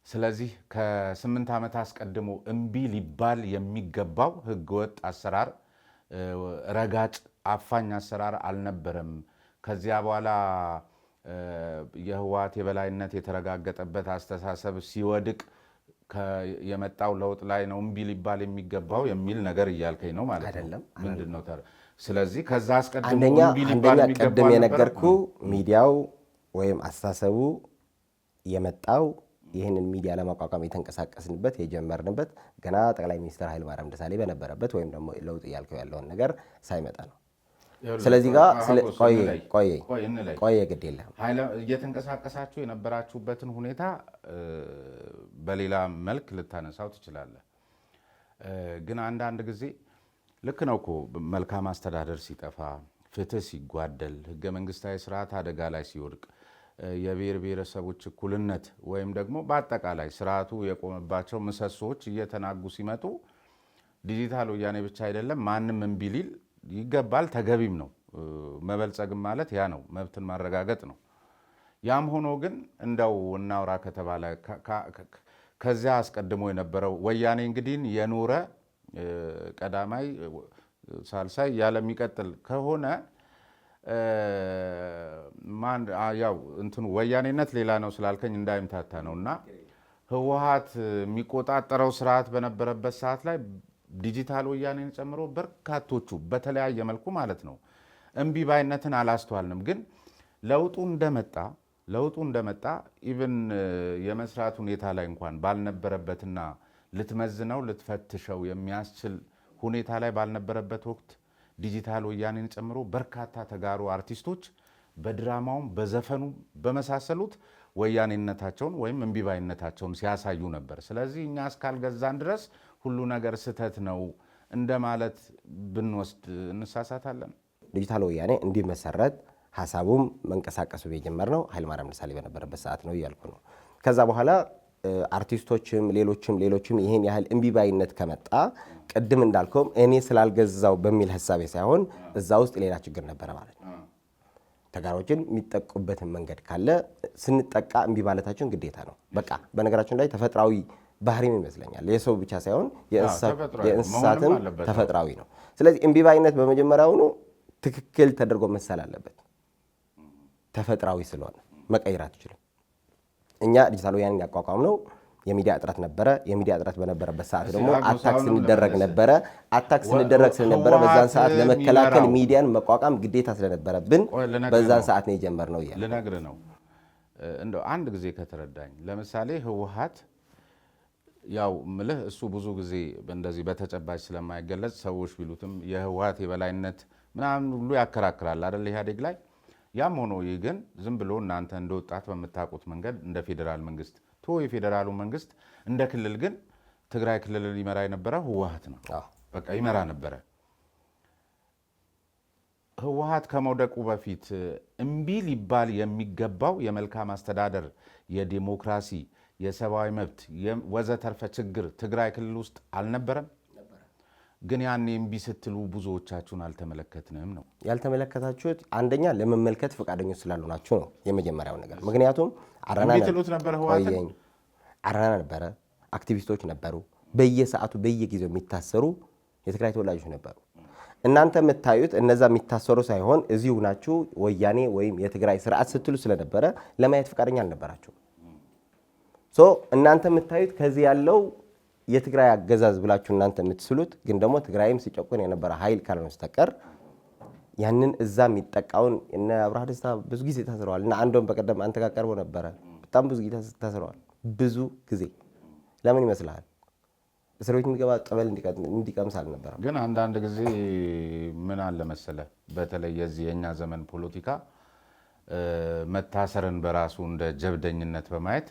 ስለዚህ ከ8 ዓመት አስቀድሞ እምቢ ሊባል የሚገባው ህገወጥ አሰራር፣ ረጋጭ አፋኝ አሰራር አልነበረም። ከዚያ በኋላ የህወሓት የበላይነት የተረጋገጠበት አስተሳሰብ ሲወድቅ የመጣው ለውጥ ላይ ነው እምቢ ሊባል የሚገባው የሚል ነገር እያልከኝ ነው ማለት ነው? ምንድን ነው? ስለዚህ ከዛ አስቀድሞ እምቢ ሊባል የሚገባው ቀደም የነገርኩ ሚዲያው ወይም አስተሳሰቡ የመጣው ይህንን ሚዲያ ለማቋቋም የተንቀሳቀስንበት የጀመርንበት ገና ጠቅላይ ሚኒስትር ኃይለማርያም ደሳለኝ በነበረበት ወይም ደግሞ ለውጥ እያልከው ያለውን ነገር ሳይመጣ ነው። ስለዚህ ጋር ቆየ ግድ የለም እየተንቀሳቀሳችሁ የነበራችሁበትን ሁኔታ በሌላ መልክ ልታነሳው ትችላለህ። ግን አንዳንድ ጊዜ ልክ ነው እኮ መልካም አስተዳደር ሲጠፋ፣ ፍትህ ሲጓደል፣ ህገ መንግስታዊ ስርዓት አደጋ ላይ ሲወድቅ፣ የብሔር ብሔረሰቦች እኩልነት ወይም ደግሞ በአጠቃላይ ስርዓቱ የቆመባቸው ምሰሶዎች እየተናጉ ሲመጡ ዲጂታል ወያኔ ብቻ አይደለም ማንም እምቢ ሊል ይገባል፣ ተገቢም ነው። መበልጸግም ማለት ያ ነው፣ መብትን ማረጋገጥ ነው። ያም ሆኖ ግን እንደው እናውራ ከተባለ ከዚያ አስቀድሞ የነበረው ወያኔ እንግዲህ የኖረ ቀዳማይ ሳልሳይ ያለሚቀጥል ከሆነ ያው እንትኑ ወያኔነት ሌላ ነው ስላልከኝ እንዳይምታታ ነውና ህወሓት የሚቆጣጠረው ስርዓት በነበረበት ሰዓት ላይ ዲጂታል ወያኔን ጨምሮ በርካቶቹ በተለያየ መልኩ ማለት ነው እምቢ ባይነትን አላስተዋልንም። ግን ለውጡ እንደመጣ ኢቭን የመስራት ሁኔታ ላይ እንኳን ባልነበረበትና ልትመዝነው ልትፈትሸው የሚያስችል ሁኔታ ላይ ባልነበረበት ወቅት ዲጂታል ወያኔን ጨምሮ በርካታ ተጋሩ አርቲስቶች በድራማውም በዘፈኑ በመሳሰሉት ወያኔነታቸውን ወይም እምቢ ባይነታቸውን ሲያሳዩ ነበር። ስለዚህ እኛ እስካልገዛን ድረስ ሁሉ ነገር ስህተት ነው እንደማለት ብንወስድ እንሳሳታለን። ዲጂታል ወያኔ እንዲመሰረት ሀሳቡም መንቀሳቀሱ የጀመርነው ኃይለማርያም ደሳለኝ በነበረበት ሰዓት ነው እያልኩ ነው። ከዛ በኋላ አርቲስቶችም ሌሎችም ይሄን ያህል እምቢ ባይነት ከመጣ ቅድም እንዳልከውም እኔ ስላልገዛው በሚል ሀሳቤ ሳይሆን እዛ ውስጥ ሌላ ችግር ነበረ ማለት ነው። ተጋሮችን የሚጠቁበትን መንገድ ካለ ስንጠቃ እምቢ ማለታችን ግዴታ ነው። በቃ በነገራችን ላይ ተፈጥሯዊ ባህሪም ይመስለኛል። የሰው ብቻ ሳይሆን የእንስሳትም ተፈጥሯዊ ነው። ስለዚህ እምቢ ባይነት በመጀመሪያውኑ ትክክል ተደርጎ መሰል አለበት። ተፈጥሯዊ ስለሆነ መቀየር አትችልም። እኛ ዲጂታል ወያኔን ያቋቋም ነው የሚዲያ እጥረት ነበረ። የሚዲያ እጥረት በነበረበት ሰዓት ደግሞ አታክ ስንደረግ ነበረ። አታክ ስንደረግ ስለነበረ በዛን ሰዓት ለመከላከል ሚዲያን መቋቋም ግዴታ ስለነበረብን በዛን ሰዓት ነው የጀመርነው እያለ ልነግርህ ነው። እንደው አንድ ጊዜ ከተረዳኝ ለምሳሌ ህወሓት ያው ምልህ እሱ ብዙ ጊዜ እንደዚህ በተጨባጭ ስለማይገለጽ ሰዎች ቢሉትም የህወሓት የበላይነት ምናምን ሁሉ ያከራክራል አይደል ኢህአዴግ ላይ። ያም ሆኖ ይህ ግን ዝም ብሎ እናንተ እንደ ወጣት በምታውቁት መንገድ እንደ ፌዴራል መንግስት የፌዴራሉ መንግስት እንደ ክልል ግን ትግራይ ክልል ሊመራ የነበረ ህወሓት ነው። በቃ ይመራ ነበረ። ህወሓት ከመውደቁ በፊት እምቢ ሊባል የሚገባው የመልካም አስተዳደር፣ የዲሞክራሲ፣ የሰብአዊ መብት ወዘተርፈ ችግር ትግራይ ክልል ውስጥ አልነበረም። ግን ያኔ እምቢ ስትሉ ብዙዎቻችሁን አልተመለከትንም ነው ያልተመለከታችሁት። አንደኛ ለመመልከት ፈቃደኞች ስላሉ ናችሁ ነው የመጀመሪያው ነገር። ምክንያቱም አረና ነበረ፣ አክቲቪስቶች ነበሩ፣ በየሰዓቱ በየጊዜው የሚታሰሩ የትግራይ ተወላጆች ነበሩ። እናንተ የምታዩት እነዛ የሚታሰሩ ሳይሆን እዚሁ ናችሁ ወያኔ ወይም የትግራይ ስርዓት ስትሉ ስለነበረ ለማየት ፈቃደኛ አልነበራችሁ። እናንተ የምታዩት ከዚህ ያለው የትግራይ አገዛዝ ብላችሁ እናንተ የምትስሉት ግን ደግሞ ትግራይም ሲጨቁን የነበረ ኃይል ካልሆነ በስተቀር ያንን እዛ የሚጠቃውን እነ አብርሃ ደስታ ብዙ ጊዜ ታስረዋል። እና አንዶም በቀደም አንተ ጋር ቀርቦ ነበረ። በጣም ብዙ ጊዜ ታስረዋል። ብዙ ጊዜ ለምን ይመስልሃል? እስር ቤት የሚገባ ጠበል እንዲቀምስ አልነበረም። ግን አንዳንድ ጊዜ ምን አለ መሰለ፣ በተለይ የዚህ የእኛ ዘመን ፖለቲካ መታሰርን በራሱ እንደ ጀብደኝነት በማየት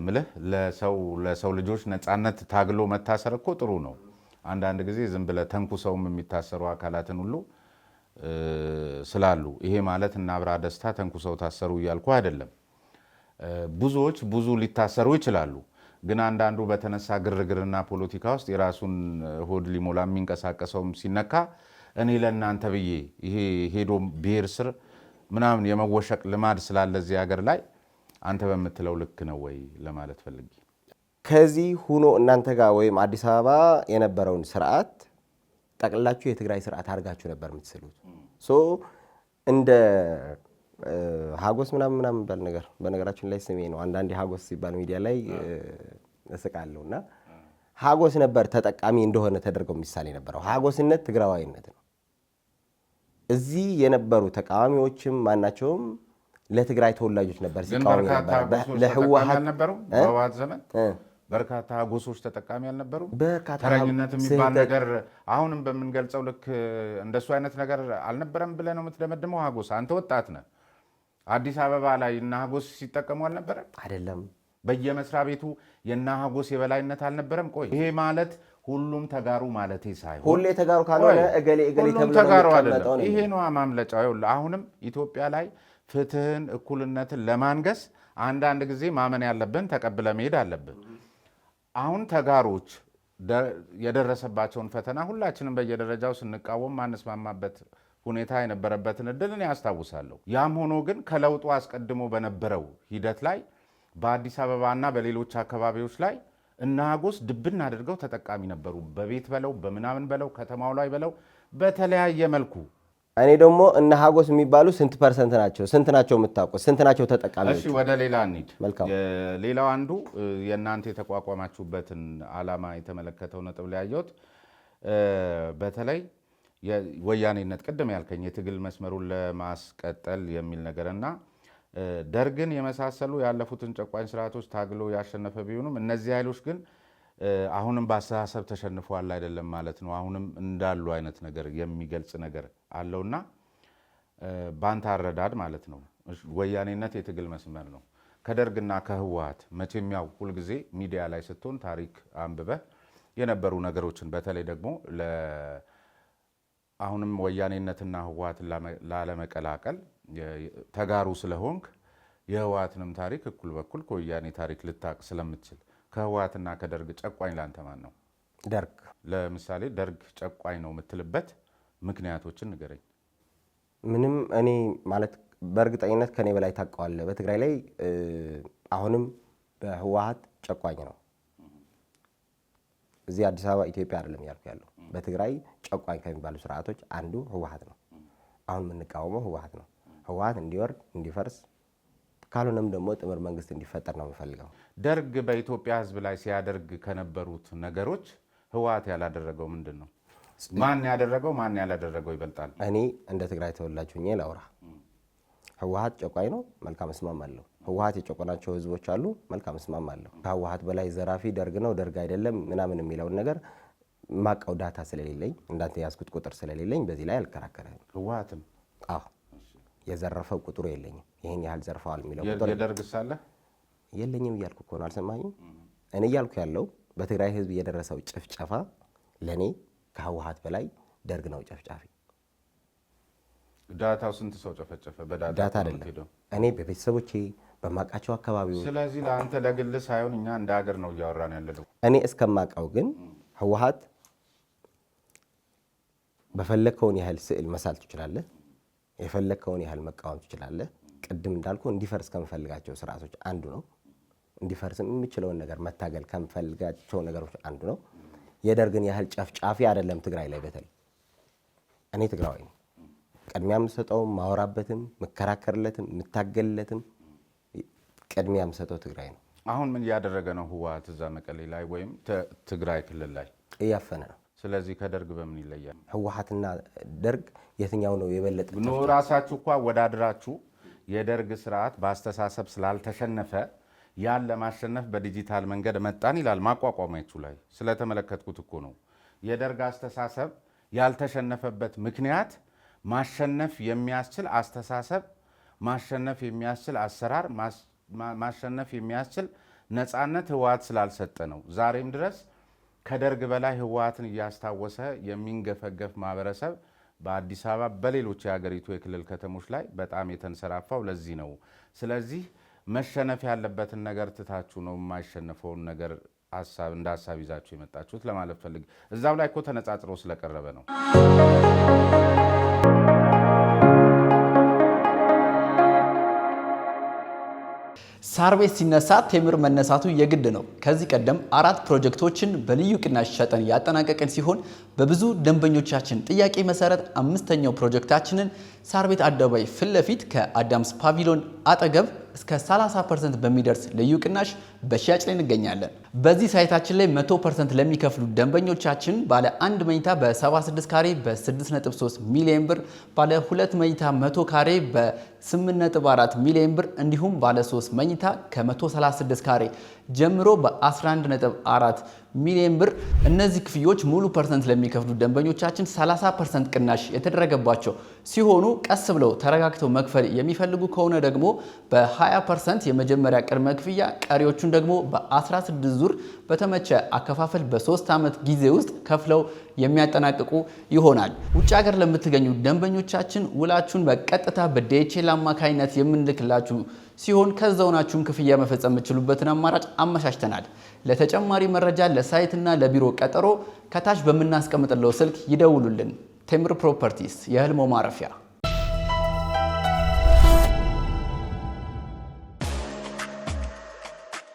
ምልህ ለሰው ልጆች ነፃነት ታግሎ መታሰር እኮ ጥሩ ነው። አንዳንድ ጊዜ ዝም ብለህ ተንኩሰውም የሚታሰሩ አካላትን ሁሉ ስላሉ ይሄ ማለት እና አብርሃ ደስታ ተንኩሰው ታሰሩ እያልኩ አይደለም። ብዙዎች ብዙ ሊታሰሩ ይችላሉ። ግን አንዳንዱ በተነሳ ግርግርና ፖለቲካ ውስጥ የራሱን ሆድ ሊሞላ የሚንቀሳቀሰውም ሲነካ እኔ ለእናንተ ብዬ ይሄ ሄዶ ብሔር ስር ምናምን የመወሸቅ ልማድ ስላለ እዚህ ሀገር ላይ አንተ በምትለው ልክ ነው ወይ ለማለት ፈልጌ። ከዚህ ሁኖ እናንተ ጋር ወይም አዲስ አበባ የነበረውን ስርዓት ጠቅላችሁ የትግራይ ስርዓት አድርጋችሁ ነበር የምትስሉት። እንደ ሀጎስ ምናምን ባል ነገር በነገራችን ላይ ስሜ ነው። አንዳንዴ ሀጎስ ሲባል ሚዲያ ላይ እስቃለሁ እና ሀጎስ ነበር ተጠቃሚ እንደሆነ ተደርገው ምሳሌ ነበረው። ሀጎስነት ትግራዋይነት ነው። እዚህ የነበሩ ተቃዋሚዎችም ማናቸውም ለትግራይ ተወላጆች ነበር ሲቃወሙ ነበር። ለህወሓት ነበሩ። በህወሓት ዘመን በርካታ ሀጎሶች ተጠቃሚ አልነበሩ። ተረኝነት የሚባል ነገር አሁንም በምንገልጸው ልክ እንደሱ አይነት ነገር አልነበረም ብለህ ነው የምትደመድመው? ሀጎስ አንተ ወጣት ነህ። አዲስ አበባ ላይ እና ሀጎስ ሲጠቀሙ አልነበረም? አይደለም። በየመስሪያ ቤቱ የና ሀጎስ የበላይነት አልነበረም? ቆይ ይሄ ማለት ሁሉም ተጋሩ ማለት ሳይሆን ሁሌ ተጋሩ ካልሆነ እገሌ ተብሎ ተጋሩ አይደለም። ይሄ ነው ማምለጫው። አሁንም ኢትዮጵያ ላይ ፍትህን፣ እኩልነትን ለማንገስ አንዳንድ ጊዜ ማመን ያለብን ተቀብለ መሄድ አለብን። አሁን ተጋሮች የደረሰባቸውን ፈተና ሁላችንም በየደረጃው ስንቃወም ማንስማማበት ሁኔታ የነበረበትን እድል እኔ ያስታውሳለሁ። ያም ሆኖ ግን ከለውጡ አስቀድሞ በነበረው ሂደት ላይ በአዲስ አበባና በሌሎች አካባቢዎች ላይ እነ ሀጎስ ድብን አድርገው ተጠቃሚ ነበሩ። በቤት በለው በምናምን በለው ከተማው ላይ በለው በተለያየ መልኩ። እኔ ደግሞ እነ ሀጎስ የሚባሉ ስንት ፐርሰንት ናቸው? ስንት ናቸው የምታውቁት? ስንት ናቸው ተጠቃሚዎች? እሺ ወደ ሌላ እንሂድ። መልካም። ሌላው አንዱ የእናንተ የተቋቋማችሁበትን ዓላማ የተመለከተው ነጥብ ላይ ያየሁት በተለይ የወያኔነት ቅድም ያልከኝ የትግል መስመሩን ለማስቀጠል የሚል ነገርና ደርግን የመሳሰሉ ያለፉትን ጨቋኝ ስርዓቶች ታግሎ ያሸነፈ ቢሆኑም እነዚህ ኃይሎች ግን አሁንም በአስተሳሰብ ተሸንፈዋል አይደለም ማለት ነው። አሁንም እንዳሉ አይነት ነገር የሚገልጽ ነገር አለውና ባንታ አረዳድ ማለት ነው ወያኔነት የትግል መስመር ነው። ከደርግና ከህወሓት መቼም ያው ሁልጊዜ ሚዲያ ላይ ስትሆን ታሪክ አንብበህ የነበሩ ነገሮችን በተለይ ደግሞ አሁንም ወያኔነትና ህወሓትን ላለመቀላቀል ተጋሩ ስለሆንክ የህወሓትንም ታሪክ እኩል በኩል ከወያኔ ታሪክ ልታቅ ስለምትችል ከህወሓትና ከደርግ ጨቋኝ ላንተ ማን ነው? ደርግ። ለምሳሌ ደርግ ጨቋኝ ነው የምትልበት ምክንያቶችን ንገረኝ። ምንም እኔ ማለት በእርግጠኝነት ከኔ በላይ ታውቀዋለህ። በትግራይ ላይ አሁንም በህወሓት ጨቋኝ ነው። እዚህ አዲስ አበባ ኢትዮጵያ አይደለም ያልኩ ያለው በትግራይ ጨቋኝ ከሚባሉ ስርዓቶች አንዱ ህወሓት ነው። አሁን የምንቃወመው ህወሓት ነው። ህወሓት እንዲወርድ እንዲፈርስ፣ ካልሆነም ደግሞ ጥምር መንግስት እንዲፈጠር ነው የምፈልገው። ደርግ በኢትዮጵያ ህዝብ ላይ ሲያደርግ ከነበሩት ነገሮች ህወሓት ያላደረገው ምንድን ነው? ማን ያደረገው ማን ያላደረገው ይበልጣል? እኔ እንደ ትግራይ ተወላጅ ሆኜ ላውራ። ህወሓት ጨቋኝ ነው፣ መልካም እስማማለሁ። ህወሓት የጨቆናቸው ህዝቦች አሉ፣ መልካም እስማማለሁ። ከህወሓት በላይ ዘራፊ ደርግ ነው ደርግ አይደለም ምናምን የሚለውን ነገር ማቀው ዳታ ስለሌለኝ እንዳንተ ያዝኩት ቁጥር ስለሌለኝ በዚህ ላይ አልከራከረም። ህወሓትም አዎ የዘረፈው ቁጥሩ የለኝም። ይሄን ያህል ዘርፈዋል የሚለው ቁጥር የደርግ ሳለ የለኝም እያልኩ እኮ ነው። አልሰማኝም? እኔ እያልኩ ያለው በትግራይ ህዝብ የደረሰው ጭፍጨፋ ለእኔ ከህወሓት በላይ ደርግ ነው ጨፍጫፊ። ዳታው ስንት ሰው ጨፈጨፈ? ዳታ አይደለም፣ እኔ በቤተሰቦቼ በማውቃቸው አካባቢዎች። ስለዚህ ለአንተ ለግል ሳይሆን እኛ እንደ ሀገር ነው እያወራን ያለነው። እኔ እስከማውቀው ግን ህወሓት በፈለግከውን ያህል ስዕል መሳል ትችላለህ፣ የፈለግከውን ያህል መቃወም ትችላለህ። ቅድም እንዳልኩ እንዲፈርስ ከምፈልጋቸው ስርዓቶች አንዱ ነው። እንዲፈርስም የሚችለውን ነገር መታገል ከምፈልጋቸው ነገሮች አንዱ ነው። የደርግን ያህል ጨፍጫፊ አይደለም ትግራይ ላይ በተለይ እኔ ትግራዋይ ነኝ። ቅድሚያ የምሰጠው ማወራበትም መከራከርለትም የምታገልለትም ቅድሚያ የምሰጠው ትግራይ ነው። አሁን ምን እያደረገ ነው ህወሓት እዛ መቀሌ ላይ ወይም ትግራይ ክልል ላይ? እያፈነ ነው። ስለዚህ ከደርግ በምን ይለያል? ህወሓትና ደርግ የትኛው ነው የበለጠ? ራሳችሁ እኮ ወዳድራችሁ የደርግ ስርዓት በአስተሳሰብ ስላልተሸነፈ ያን ለማሸነፍ በዲጂታል መንገድ መጣን ይላል ማቋቋሚያችሁ ላይ ስለተመለከትኩት እኮ ነው። የደርግ አስተሳሰብ ያልተሸነፈበት ምክንያት ማሸነፍ የሚያስችል አስተሳሰብ፣ ማሸነፍ የሚያስችል አሰራር፣ ማሸነፍ የሚያስችል ነፃነት ህወሓት ስላልሰጠ ነው። ዛሬም ድረስ ከደርግ በላይ ህወሓትን እያስታወሰ የሚንገፈገፍ ማህበረሰብ በአዲስ አበባ በሌሎች የሀገሪቱ የክልል ከተሞች ላይ በጣም የተንሰራፋው ለዚህ ነው። ስለዚህ መሸነፍ ያለበትን ነገር ትታችሁ ነው የማይሸነፈውን ነገር እንደ ሀሳብ ይዛችሁ የመጣችሁት ለማለት ፈልግ። እዛው ላይ እኮ ተነጻጽሮ ስለቀረበ ነው። ሳር ቤት ሲነሳ ቴምር መነሳቱ የግድ ነው። ከዚህ ቀደም 4 ፕሮጀክቶችን በልዩ ቅናሽ ሸጠን ያጠናቀቅን ሲሆን በብዙ ደንበኞቻችን ጥያቄ መሰረት 5ኛው ፕሮጀክታችንን ሳር ቤት አደባባይ ፊት ለፊት ከአዳምስ ፓቪሊዮን አጠገብ እስከ 30% በሚደርስ ልዩ ቅናሽ በሽያጭ ላይ እንገኛለን። በዚህ ሳይታችን ላይ 100% ለሚከፍሉ ደንበኞቻችን ባለ 1 መኝታ በ76 ካሬ በ6.3 ሚሊዮን ብር፣ ባለ 2 መኝታ 100 ካሬ በ8.4 ሚሊዮን ብር እንዲሁም ባለ 3 መኝታ ከ136 ካሬ ጀምሮ በ11.4 ሚሊዮን ብር። እነዚህ ክፍዮች ሙሉ ፐርሰንት ለሚከፍሉ ደንበኞቻችን 30% ቅናሽ የተደረገባቸው ሲሆኑ ቀስ ብለው ተረጋግተው መክፈል የሚፈልጉ ከሆነ ደግሞ በ20% የመጀመሪያ ቅድመ ክፍያ፣ ቀሪዎቹን ደግሞ በ16 ዙር በተመቸ አከፋፈል በ3 ዓመት ጊዜ ውስጥ ከፍለው የሚያጠናቅቁ ይሆናል። ውጭ ሀገር ለምትገኙ ደንበኞቻችን ውላችሁን በቀጥታ በዲኤችኤል አማካኝነት የምንልክላችሁ ሲሆን ከዛው ናችሁም ክፍያ መፈጸም የምትችሉበትን አማራጭ አመቻችተናል። ለተጨማሪ መረጃ ለሳይትና ለቢሮ ቀጠሮ ከታች በምናስቀምጥለው ስልክ ይደውሉልን። ቴምር ፕሮፐርቲስ የህልሞ ማረፊያ።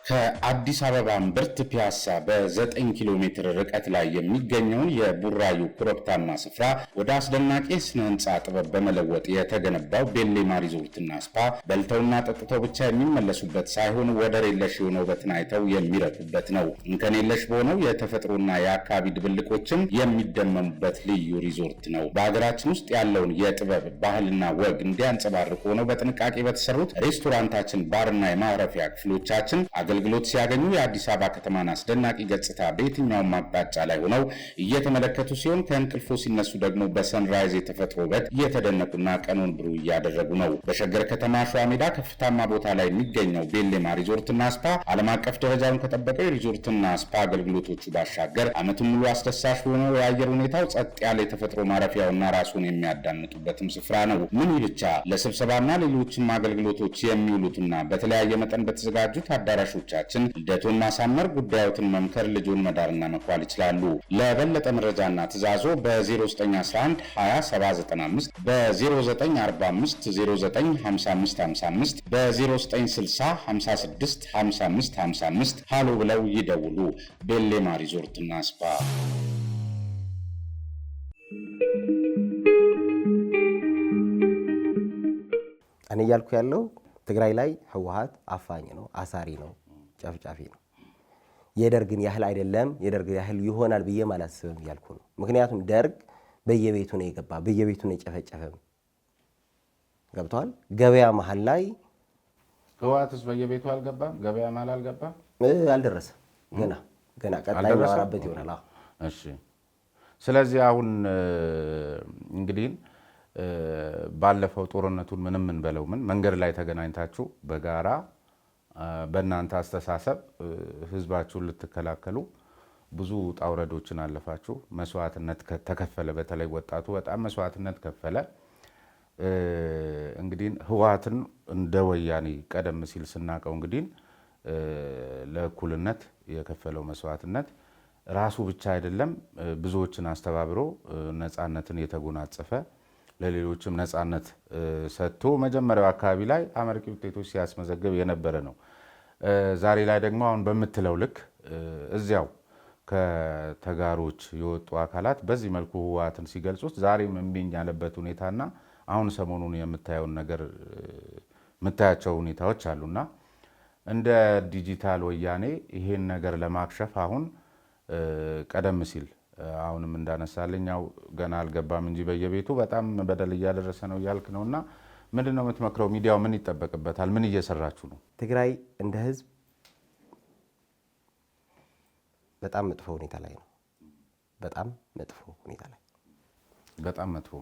ከአዲስ አበባ እምብርት ፒያሳ በ9 ኪሎ ሜትር ርቀት ላይ የሚገኘውን የቡራዩ ኮረብታማ ስፍራ ወደ አስደናቂ ስነ ህንፃ ጥበብ በመለወጥ የተገነባው ቤሌማ ሪዞርትና ስፓ በልተውና ጠጥተው ብቻ የሚመለሱበት ሳይሆን ወደር የለሽ የሆነ ውበትን አይተው የሚረኩበት ነው። እንከን የለሽ በሆነው የተፈጥሮና የአካባቢ ድብልቆችም የሚደመሙበት ልዩ ሪዞርት ነው። በሀገራችን ውስጥ ያለውን የጥበብ ባህልና ወግ እንዲያንጸባርቁ ሆነው በጥንቃቄ በተሰሩት ሬስቶራንታችን፣ ባርና የማረፊያ ክፍሎቻችን አገልግሎት ሲያገኙ የአዲስ አበባ ከተማን አስደናቂ ገጽታ በየትኛውም አቅጣጫ ላይ ሆነው እየተመለከቱ ሲሆን ከእንቅልፎ ሲነሱ ደግሞ በሰንራይዝ የተፈጥሮ ውበት እየተደነቁና ቀኑን ብሩህ እያደረጉ ነው። በሸገር ከተማ ሸዋ ሜዳ ከፍታማ ቦታ ላይ የሚገኘው ቤሌማ ሪዞርትና ስፓ ዓለም አቀፍ ደረጃውን ከጠበቀው የሪዞርትና ስፓ አገልግሎቶቹ ባሻገር ዓመቱን ሙሉ አስደሳች በሆነው የአየር ሁኔታው ጸጥ ያለ የተፈጥሮ ማረፊያውና ራሱን የሚያዳምጡበትም ስፍራ ነው። ምን ብቻ ለስብሰባና ሌሎችም አገልግሎቶች የሚውሉትና በተለያየ መጠን በተዘጋጁት አዳራሾች ቻችን ልደቱን ማሳመር፣ ጉዳዮትን መምከር፣ ልጁን መዳርና መኳል ይችላሉ። ለበለጠ መረጃና ትዕዛዞ በ0911 20795 በ0945 095555 በ0960 56 55 55 ሃሎ ብለው ይደውሉ። ቤሌማ ሪዞርትና ስፓ። እኔ እያልኩ ያለው ትግራይ ላይ ህወሓት አፋኝ ነው፣ አሳሪ ነው፣ ጨፍጫፊ ነው። የደርግን ያህል አይደለም፣ የደርግ ያህል ይሆናል ብዬ አላስብም እያልኩ ነው። ምክንያቱም ደርግ በየቤቱ ነው የገባ፣ በየቤቱ ነው የጨፈጨፈም። ገብተዋል። ገበያ መሀል ላይ ህወሓትስ በየቤቱ አልገባም፣ ገበያ መሀል አልገባም፣ አልደረሰም። ገና ቀጣይ ማወራበት ይሆናል። እሺ። ስለዚህ አሁን እንግዲህ ባለፈው ጦርነቱን ምንም እንበለው ምን መንገድ ላይ ተገናኝታችሁ በጋራ በእናንተ አስተሳሰብ ህዝባችሁን ልትከላከሉ ብዙ ውጣ ውረዶችን አለፋችሁ። መስዋዕትነት ተከፈለ። በተለይ ወጣቱ በጣም መስዋዕትነት ከፈለ። እንግዲህ ህወሓትን እንደ ወያኔ ቀደም ሲል ስናቀው እንግዲህ ለእኩልነት የከፈለው መስዋዕትነት ራሱ ብቻ አይደለም፣ ብዙዎችን አስተባብሮ ነፃነትን የተጎናጸፈ ለሌሎችም ነፃነት ሰጥቶ መጀመሪያው አካባቢ ላይ አመርቂ ውጤቶች ሲያስመዘግብ የነበረ ነው። ዛሬ ላይ ደግሞ አሁን በምትለው ልክ እዚያው ከተጋሮች የወጡ አካላት በዚህ መልኩ ህወሓትን ሲገልጹት ዛሬም እምቢኝ ያለበት ሁኔታና አሁን ሰሞኑን የምታያቸው ሁኔታዎች አሉና እንደ ዲጂታል ወያኔ ይሄን ነገር ለማክሸፍ አሁን ቀደም ሲል አሁንም እንዳነሳልኛው ገና አልገባም እንጂ በየቤቱ በጣም በደል እያደረሰ ነው እያልክ ነውና ምንድን ነው የምትመክረው? ሚዲያው ምን ይጠበቅበታል? ምን እየሰራችሁ ነው? ትግራይ እንደ ህዝብ በጣም መጥፎ ሁኔታ ላይ ነው። በጣም መጥፎ ሁኔታ ላይ በጣም መጥፎ።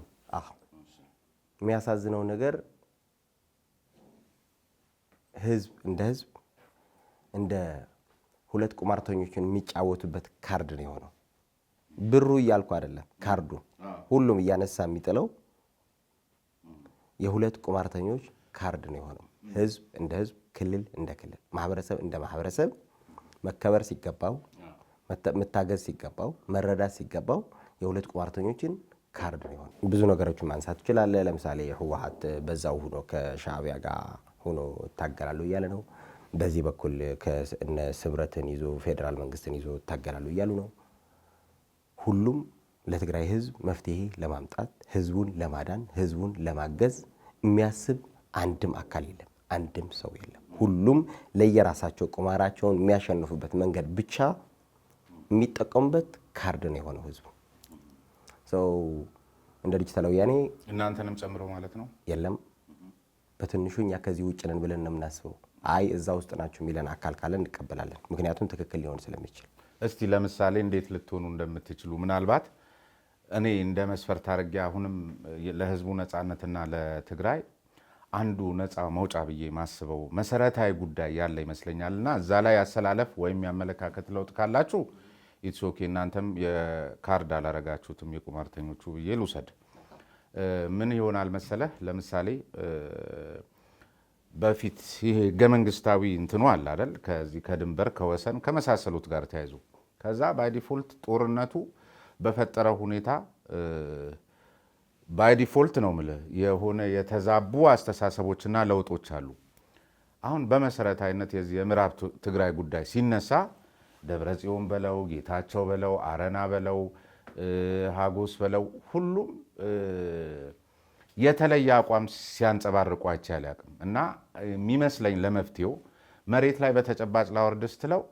የሚያሳዝነው ነገር ህዝብ እንደ ሁለት ቁማርተኞችን የሚጫወቱበት ካርድ ነው የሆነው። ብሩ እያልኩ አይደለም፣ ካርዱ ሁሉም እያነሳ የሚጥለው የሁለት ቁማርተኞች ካርድ ነው የሆነው። ህዝብ እንደ ህዝብ፣ ክልል እንደ ክልል፣ ማህበረሰብ እንደ ማህበረሰብ መከበር ሲገባው፣ መታገዝ ሲገባው፣ መረዳት ሲገባው የሁለት ቁማርተኞችን ካርድ ነው የሆነው። ብዙ ነገሮችን ማንሳት ይችላል። ለምሳሌ ህወሓት በዛው ሆኖ ከሻዕቢያ ጋር ሆኖ ይታገላሉ እያለ ነው። በዚህ በኩል ከእነ ስምረትን ይዞ ፌዴራል መንግስትን ይዞ ይታገላሉ እያሉ ነው። ሁሉም ለትግራይ ህዝብ መፍትሄ ለማምጣት ህዝቡን ለማዳን ህዝቡን ለማገዝ የሚያስብ አንድም አካል የለም፣ አንድም ሰው የለም። ሁሉም ለየራሳቸው ቁማራቸውን የሚያሸንፉበት መንገድ ብቻ የሚጠቀሙበት ካርድ ነው የሆነው ህዝቡ። እንደ ዲጂታል ወያኔ እናንተንም ጨምሮ ማለት ነው የለም። በትንሹ እኛ ከዚህ ውጭ ነን ብለን ነው የምናስበው። አይ እዛ ውስጥ ናቸው የሚለን አካል ካለ እንቀበላለን፣ ምክንያቱም ትክክል ሊሆን ስለሚችል። እስቲ ለምሳሌ እንዴት ልትሆኑ እንደምትችሉ ምናልባት እኔ እንደ መስፈርት አድርጌ አሁንም ለህዝቡ ነፃነትና ለትግራይ አንዱ ነፃ መውጫ ብዬ ማስበው መሰረታዊ ጉዳይ ያለ ይመስለኛልና እዛ ላይ ያሰላለፍ ወይም ያመለካከት ለውጥ ካላችሁ ኢትስ ኦኬ፣ እናንተም የካርድ አላረጋችሁትም የቁማርተኞቹ ብዬ ልውሰድ። ምን ይሆናል መሰለህ፣ ለምሳሌ በፊት ይሄ ህገ መንግስታዊ እንትኑ አለ አይደል፣ ከዚህ ከድንበር ከወሰን ከመሳሰሉት ጋር ተያይዞ ከዛ ባይ ዲፎልት ጦርነቱ በፈጠረው ሁኔታ ባይ ዲፎልት ነው የምልህ የሆነ የተዛቡ አስተሳሰቦችና ለውጦች አሉ። አሁን በመሰረታዊነት የዚህ የምዕራብ ትግራይ ጉዳይ ሲነሳ ደብረጽዮን በለው ጌታቸው በለው አረና በለው ሀጎስ በለው ሁሉም የተለየ አቋም ሲያንጸባርቁ አይቻል ያቅም እና የሚመስለኝ ለመፍትሄው መሬት ላይ በተጨባጭ ላወርድ ስትለው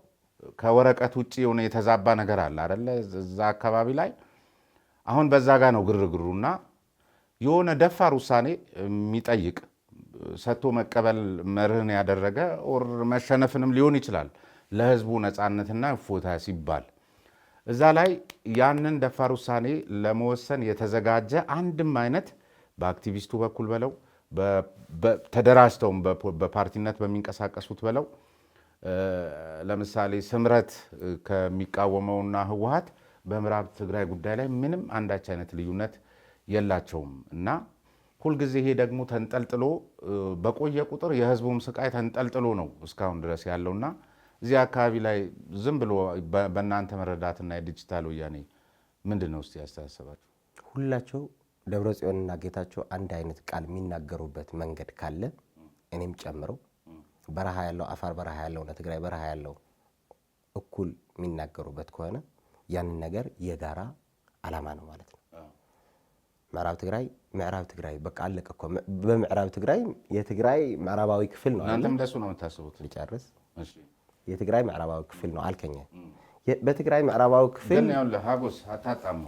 ከወረቀት ውጭ የሆነ የተዛባ ነገር አለ አይደለ? እዛ አካባቢ ላይ አሁን በዛ ጋር ነው ግርግሩና የሆነ ደፋር ውሳኔ የሚጠይቅ ሰጥቶ መቀበል መርህን ያደረገ ኦር መሸነፍንም ሊሆን ይችላል ለህዝቡ ነፃነትና እፎታ ሲባል እዛ ላይ ያንን ደፋር ውሳኔ ለመወሰን የተዘጋጀ አንድም አይነት በአክቲቪስቱ በኩል በለው ተደራጅተውም በፓርቲነት በሚንቀሳቀሱት በለው ለምሳሌ ስምረት ከሚቃወመውና ህወሓት በምዕራብ ትግራይ ጉዳይ ላይ ምንም አንዳች አይነት ልዩነት የላቸውም እና ሁልጊዜ ይሄ ደግሞ ተንጠልጥሎ በቆየ ቁጥር የህዝቡም ስቃይ ተንጠልጥሎ ነው እስካሁን ድረስ ያለውና እዚህ አካባቢ ላይ ዝም ብሎ በእናንተ መረዳትና የዲጂታል ወያኔ ምንድን ነው እስቲ ያስተሳሰባችሁ? ሁላቸው ደብረጽዮንና ጌታቸው አንድ አይነት ቃል የሚናገሩበት መንገድ ካለ እኔም ጨምሮ በረሃ ያለው አፋር በረሃ ያለው ትግራይ በረሃ ያለው እኩል የሚናገሩበት ከሆነ ያንን ነገር የጋራ ዓላማ ነው ማለት ነው። ምዕራብ ትግራይ በቃ አለቀ እኮ። በምዕራብ ትግራይ የትግራይ ምዕራባዊ ክፍል ነው። እናንተም እንደሱ ነው የምታስቡት? ልጨርስ። የትግራይ ምዕራባዊ ክፍል ነው አልከኝ። በትግራይ ምዕራባዊ ክፍል ግን ያው ለሀጎስ አታጣሙ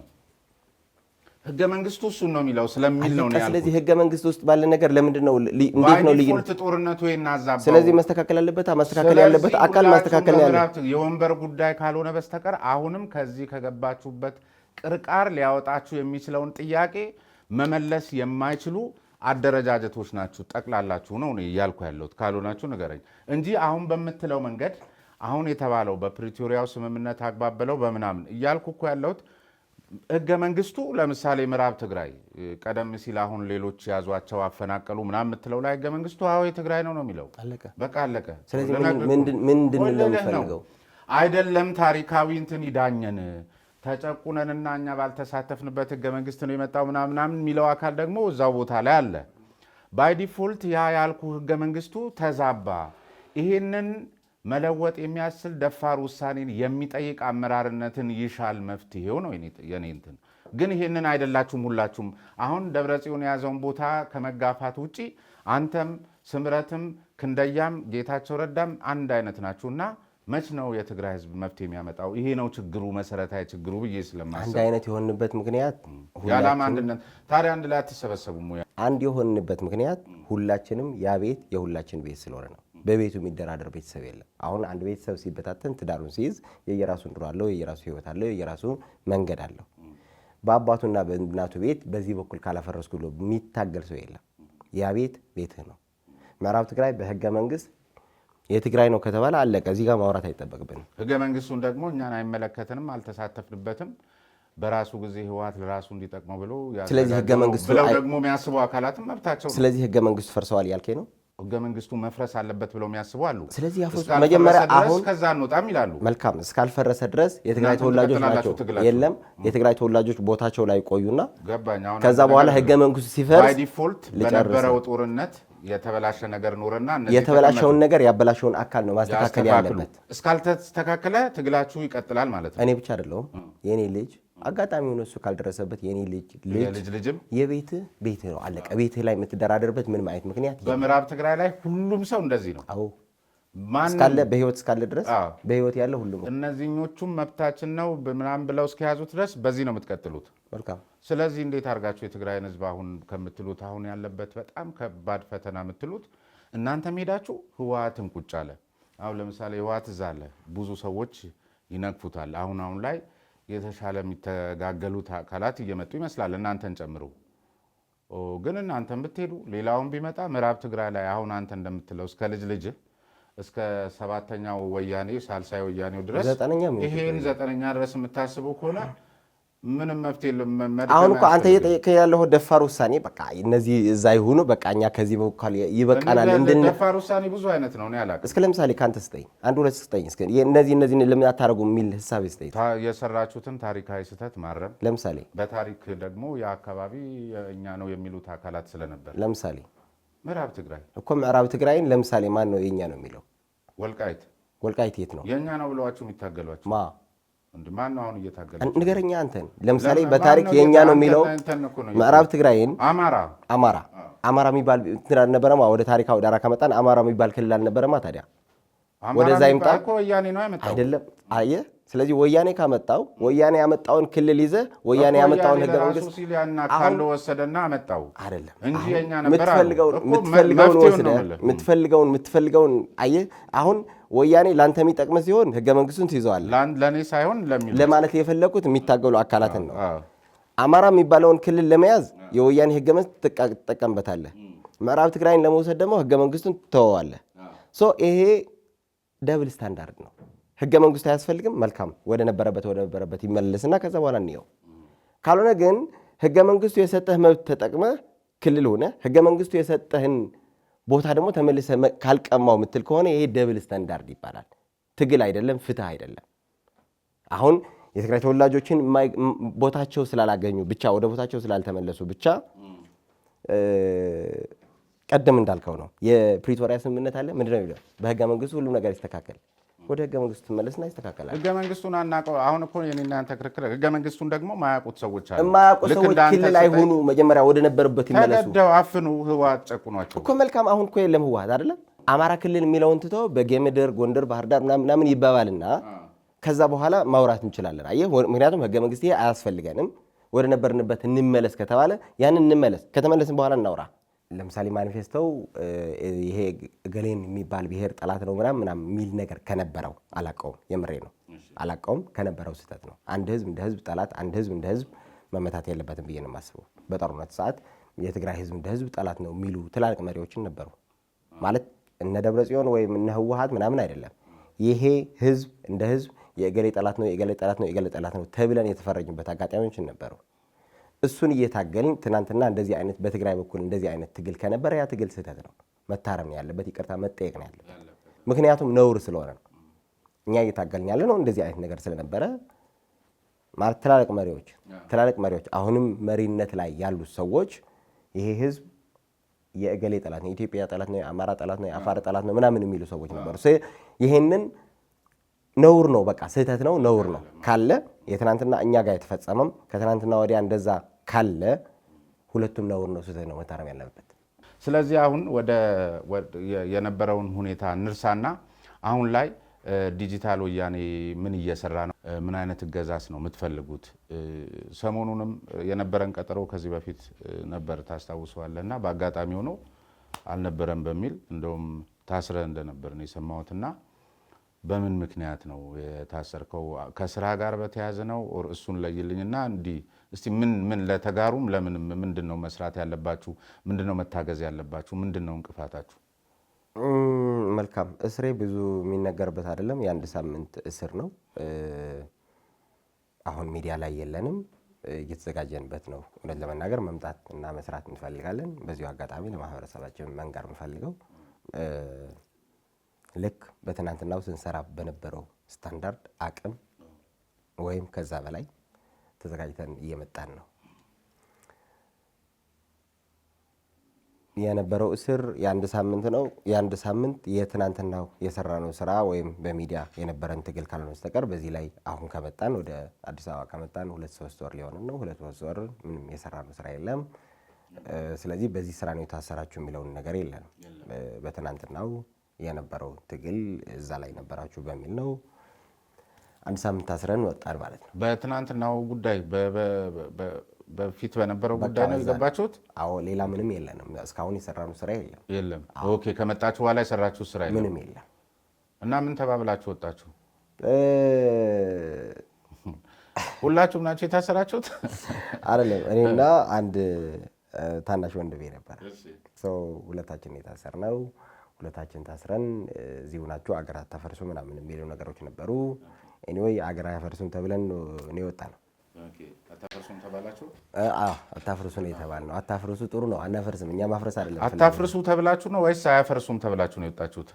ህገ መንግስቱ እሱን ነው የሚለው ስለሚል ነው ያልኩት። ስለዚህ ህገ መንግስቱ ውስጥ ባለ ነገር ለምንድን ነው እንዴት ነው ዲፎልት ጦርነቱ ይናዛባው? ስለዚህ መስተካከል አለበት ማስተካከል ያለበት አካል ማስተካከል ነው ያለው። የወንበር ጉዳይ ካልሆነ በስተቀር አሁንም ከዚህ ከገባችሁበት ቅርቃር ሊያወጣችሁ የሚችለውን ጥያቄ መመለስ የማይችሉ አደረጃጀቶች ናችሁ ጠቅላላችሁ ነው እያልኩ ያለሁት። ካልሆናችሁ ንገረኝ እንጂ አሁን በምትለው መንገድ አሁን የተባለው በፕሪቶሪያው ስምምነት አግባበለው በምናምን እያልኩ እኮ ያለሁት ህገ መንግስቱ ለምሳሌ ምዕራብ ትግራይ ቀደም ሲል አሁን ሌሎች ያዟቸው አፈናቀሉ ምናምን የምትለው ላይ ህገ መንግስቱ አዎ የትግራይ ነው የሚለው። በቃ አለቀ። ስለዚህ ምንድን ነው የሚፈልገው? አይደለም ታሪካዊ እንትን ይዳኘን ተጨቁነንና እኛ ባልተሳተፍንበት ህገ መንግስት ነው የመጣው ምናምን የሚለው አካል ደግሞ እዛው ቦታ ላይ አለ። ባይ ዲፎልት ያ ያልኩ ህገ መንግስቱ ተዛባ። ይሄንን መለወጥ የሚያስችል ደፋር ውሳኔን የሚጠይቅ አመራርነትን ይሻል መፍትሄው ነው የኔ እንትን። ግን ይሄንን አይደላችሁም ሁላችሁም። አሁን ደብረጽዮን የያዘውን ቦታ ከመጋፋት ውጪ አንተም ስምረትም ክንደያም ጌታቸው ረዳም አንድ አይነት ናችሁና መች ነው የትግራይ ህዝብ መፍትሄ የሚያመጣው? ይሄ ነው ችግሩ፣ መሰረታዊ ችግሩ ብዬ ስለማስብ አንድ አይነት የሆንበት ምክንያት የዓላማ አንድነት። ታዲያ አንድ ላይ አትሰበሰቡም? አንድ የሆንበት ምክንያት ሁላችንም ያ ቤት የሁላችን ቤት ስለሆነ ነው። በቤቱ የሚደራደር ቤተሰብ የለም። አሁን አንድ ቤተሰብ ሲበታተን ትዳሩን ሲይዝ የየራሱ ኑሮ አለው፣ የየራሱ ህይወት አለው፣ የየራሱ መንገድ አለው። በአባቱና በእናቱ ቤት በዚህ በኩል ካላፈረስኩ ብሎ የሚታገል ሰው የለም። ያ ቤት ቤትህ ነው። ምዕራብ ትግራይ በህገ መንግስት የትግራይ ነው ከተባለ አለቀ። እዚህ ጋር ማውራት አይጠበቅብንም። ህገ መንግስቱን ደግሞ እኛን አይመለከተንም፣ አልተሳተፍንበትም። በራሱ ጊዜ ህወሓት ለራሱ እንዲጠቅመው ብሎ ስለዚህ ህገ መንግስቱ ብለው ደግሞ የሚያስቡ አካላትም መብታቸው ነው። ስለዚህ ህገ መንግስቱ ፈርሰዋል ያልከኝ ነው። ህገ መንግስቱ መፍረስ አለበት ብለው የሚያስቡ አሉ። ስለዚህ መጀመሪያ አሁን ከዛ እንወጣም ይላሉ። መልካም እስካልፈረሰ ድረስ የትግራይ ተወላጆች ናቸው የለም የትግራይ ተወላጆች ቦታቸው ላይ ቆዩና ከዛ በኋላ ህገ መንግስቱ ሲፈርስ ባይ ዲፎልት በነበረው ጦርነት የተበላሸ ነገር ኖርና የተበላሸውን ነገር ያበላሸውን አካል ነው ማስተካከል ያለበት። እስካልተስተካከለ ትግላችሁ ይቀጥላል ማለት ነው። እኔ ብቻ አይደለሁም የኔ ልጅ አጋጣሚ ሆኖ እሱ ካልደረሰበት የኔ ልጅም የቤትህ ቤትህ ነው አለቀ። ቤትህ ላይ የምትደራደርበት ምንም አይነት ምክንያት በምዕራብ ትግራይ ላይ ሁሉም ሰው እንደዚህ ነው። አዎ እስካለ በህይወት እስካለ ድረስ በህይወት ያለ ሁሉም እነዚህኞቹም መብታችን ነው ምናምን ብለው እስከያዙት ድረስ በዚህ ነው የምትቀጥሉት። መልካም። ስለዚህ እንዴት አድርጋችሁ የትግራይን ህዝብ አሁን ከምትሉት አሁን ያለበት በጣም ከባድ ፈተና የምትሉት እናንተ ሄዳችሁ ህወሓትን ቁጭ አለ። አሁን ለምሳሌ ህወሓት እዛ አለ፣ ብዙ ሰዎች ይነቅፉታል። አሁን ላይ የተሻለ የሚተጋገሉት አካላት እየመጡ ይመስላል እናንተን ጨምሮ። ግን እናንተን ብትሄዱ ሌላውን ቢመጣ ምዕራብ ትግራይ ላይ አሁን አንተ እንደምትለው እስከ ልጅ እስከ 7ኛው ወያኔ ሳልሳይ ወያኔው ድረስ ይሄን 9ኛ ድረስ የምታስቡ ከሆነ ምንም መፍትሄ የለም። አሁን እኮ አንተ እየጠየቀኝ ያለው ደፋር ውሳኔ በቃ እነዚህ እዛ ይሁኑ በቃ እኛ ከዚህ በኩል ይበቃናል እንድን ደፋር ውሳኔ ብዙ አይነት ነው ያላቀ እስከ ለምሳሌ ካንተ ስጠኝ አንድ ሁለት ስጠኝ እስከ እነዚህ ለምን አታረጉ የሚል ሐሳብ ስጠኝ። የሰራችሁትን ታሪካዊ ስህተት ማረም ለምሳሌ በታሪክ ደግሞ የአካባቢ እኛ ነው የሚሉት አካላት ስለነበር ለምሳሌ ምዕራብ ትግራይ እኮ ምዕራብ ትግራይን ለምሳሌ ማን ነው የኛ ነው የሚለው? ወልቃይት የት ነው የኛ ነው ብለዋችሁ የሚታገሏችሁ? ማን ነው አሁን እየታገለ? ንገረኛ አንተን። ለምሳሌ በታሪክ የኛ ነው የሚለው ምዕራብ ትግራይን አማራ የሚባል እንትን አልነበረማ። ወደ ታሪካዊ ዳራ ከመጣን አማራ የሚባል ክልል አልነበረማ። ታዲያ ወደዛ ይምጣ እኮ ወያኔ ነው ያመጣው አይደለም? አየህ። ስለዚህ ወያኔ ካመጣው ወያኔ ያመጣውን ክልል ይዘህ ወያኔ ያመጣውን ህገ መንግስት ሲል ያና ካለ ወሰደና አመጣው አይደለም እንጂ የኛ ነበር። የምትፈልገውን አየህ። አሁን ወያኔ ላንተ የሚጠቅም ሲሆን ህገ መንግስቱን ትይዘዋለህ። ለኔ ሳይሆን ለማለት የፈለኩት የሚታገሉ አካላትን ነው። አማራ የሚባለውን ክልል ለመያዝ የወያኔ ህገ መንግስት ትጠቀምበታለህ። ምዕራብ ትግራይን ለመውሰድ ደግሞ ህገ መንግስቱን ትተወዋለህ። ይሄ ደብል ስታንዳርድ ነው። ህገ መንግስቱ አያስፈልግም። መልካም ወደ ነበረበት ይመለስና ከዛ በኋላ እንየው። ካልሆነ ግን ህገ መንግስቱ የሰጠህ መብት ተጠቅመህ ክልል ሆነ ህገ መንግስቱ የሰጠህን ቦታ ደግሞ ተመልሰህ ካልቀማው ምትል ከሆነ ይሄ ደብል ስታንዳርድ ይባላል። ትግል አይደለም፣ ፍትህ አይደለም። አሁን የትግራይ ተወላጆችን ቦታቸው ስላላገኙ ብቻ ወደ ቦታቸው ስላልተመለሱ ብቻ ቀደም እንዳልከው ነው የፕሪቶሪያ ስምምነት አለ። ምንድነው የሚለው? በህገ መንግስቱ ሁሉም ነገር ይስተካከል። ወደ ህገ መንግስቱ ትመለስና ይስተካከላል። ህገ መንግስቱን አናውቀው። አሁን እኮ የኔና አንተ ክርክር ህገ መንግስቱን ደግሞ ማያውቁት ሰዎች አሉ። የማያውቁት ሰዎች ክልል አይሆኑ፣ መጀመሪያ ወደ ነበሩበት ይመለሱ። ተገደው አፍኑ፣ ህወሓት ጨቁኗቸው እኮ። መልካም አሁን እኮ የለም ህወሓት አይደለም። አማራ ክልል የሚለውን ትቶ በጌምድር፣ ጎንደር፣ ባህር ዳር ምናምን ይባባልና ከዛ በኋላ ማውራት እንችላለን። አየህ፣ ምክንያቱም ህገ መንግስት ይሄ አያስፈልገንም፣ ወደ ነበርንበት እንመለስ ከተባለ ያንን እንመለስ፣ ከተመለስን በኋላ እናውራ። ለምሳሌ ማኒፌስቶው ይሄ ገሌን የሚባል ብሔር ጠላት ነው ምናምን የሚል ነገር ከነበረው አላቀውም። የምሬ ነው አላቀውም። ከነበረው ስህተት ነው። አንድ ህዝብ እንደ ህዝብ ጠላት፣ አንድ ህዝብ እንደ ህዝብ መመታት የለበትም ብዬ ነው የማስበው። በጦርነት ሰዓት የትግራይ ህዝብ እንደ ህዝብ ጠላት ነው የሚሉ ትላልቅ መሪዎችን ነበሩ። ማለት እነ ደብረጽዮን ወይም እነ ህወሓት ምናምን አይደለም። ይሄ ህዝብ እንደ ህዝብ የእገሌ ጠላት ነው፣ የእገሌ ጠላት ነው፣ የእገሌ ጠላት ነው ተብለን የተፈረጅበት አጋጣሚዎችን ነበሩ። እሱን እየታገልን ትናንትና እንደዚህ አይነት በትግራይ በኩል እንደዚህ አይነት ትግል ከነበረ ያ ትግል ስህተት ነው፣ መታረም ነው ያለበት፣ ይቅርታ መጠየቅ ነው ያለበት። ምክንያቱም ነውር ስለሆነ ነው። እኛ እየታገልን ያለ ነው እንደዚህ አይነት ነገር ስለነበረ ማለት ትላልቅ መሪዎች አሁንም መሪነት ላይ ያሉት ሰዎች ይሄ ህዝብ የእገሌ ጠላት ነው፣ የኢትዮጵያ ጠላት ነው፣ የአማራ ጠላት ነው፣ የአፋር ጠላት ነው ምናምን የሚሉ ሰዎች ነበሩ። ይሄንን ነውር ነው፣ በቃ ስህተት ነው፣ ነውር ነው ካለ የትናንትና እኛ ጋር የተፈጸመም ከትናንትና ወዲያ እንደዛ ካለ ሁለቱም ነውር ነው፣ ስህተት ነው፣ መታረም ያለበት። ስለዚህ አሁን ወደ የነበረውን ሁኔታ እንርሳና አሁን ላይ ዲጂታል ወያኔ ምን እየሰራ ነው? ምን አይነት እገዛስ ነው የምትፈልጉት? ሰሞኑንም የነበረን ቀጠሮ ከዚህ በፊት ነበር ታስታውሰዋለህ፣ እና በአጋጣሚ ሆኖ አልነበረም በሚል እንደውም ታስረ እንደነበር ነው የሰማሁትና በምን ምክንያት ነው የታሰርከው? ከስራ ጋር በተያያዘ ነው? እሱን ለይልኝና እንዲህ እስቲ ምን ለተጋሩም ለምንም ምንድነው መስራት ያለባችሁ? ምንድነው መታገዝ ያለባችሁ? ምንድነው እንቅፋታችሁ? መልካም። እስሬ ብዙ የሚነገርበት አይደለም። የአንድ ሳምንት እስር ነው። አሁን ሚዲያ ላይ የለንም፣ እየተዘጋጀንበት ነው። እውነት ለመናገር መምጣት እና መስራት እንፈልጋለን። በዚሁ አጋጣሚ ለማህበረሰባችን መንገር እንፈልገው ልክ በትናንትናው ስንሰራ በነበረው ስታንዳርድ አቅም ወይም ከዛ በላይ ተዘጋጅተን እየመጣን ነው። የነበረው እስር የአንድ ሳምንት ነው። የአንድ ሳምንት የትናንትናው የሰራነው ስራ ወይም በሚዲያ የነበረን ትግል ካልሆነ በስተቀር በዚህ ላይ አሁን ከመጣን ወደ አዲስ አበባ ከመጣን 2-3 ወር ሊሆን ነው። 2-3 ወር ምንም የሰራነው ስራ የለም። ስለዚህ በዚህ ስራ ነው የታሰራችሁ የሚለውን ነገር የለም። በትናንትናው የነበረው ትግል እዛ ላይ ነበራችሁ በሚል ነው አንድ ሳምንት ታስረን ወጣን ማለት ነው። በትናንትናው ጉዳይ በፊት በነበረው ጉዳይ ነው የገባችሁት? አዎ፣ ሌላ ምንም የለንም። እስካሁን የሰራነው ስራ የለም። ኦኬ። ከመጣችሁ በኋላ የሰራችሁ ስራ የለም? ምንም የለም። እና ምን ተባብላችሁ ወጣችሁ? ሁላችሁም ናችሁ የታሰራችሁት? አይደለም፣ እኔና አንድ ታናሽ ወንድሜ ነበር። ሁለታችን የታሰርነው። ሁለታችን ታስረን እዚሁ ናችሁ አገር አታፈርሱ ምናምን የሚሉ ነገሮች ነበሩ። ኤኒዌይ አገር አያፈርሱም ተብለን ነው የወጣነው። አታፍርሱም ተባላችሁ? አታፍርሱ ነው የተባልነው። አታፍርሱ ጥሩ ነው፣ አናፈርስም። እኛ ማፍረስ አይደለም። አታፍርሱ ተብላችሁ ነው ወይስ አያፈርሱም ተብላችሁ ነው የወጣችሁት?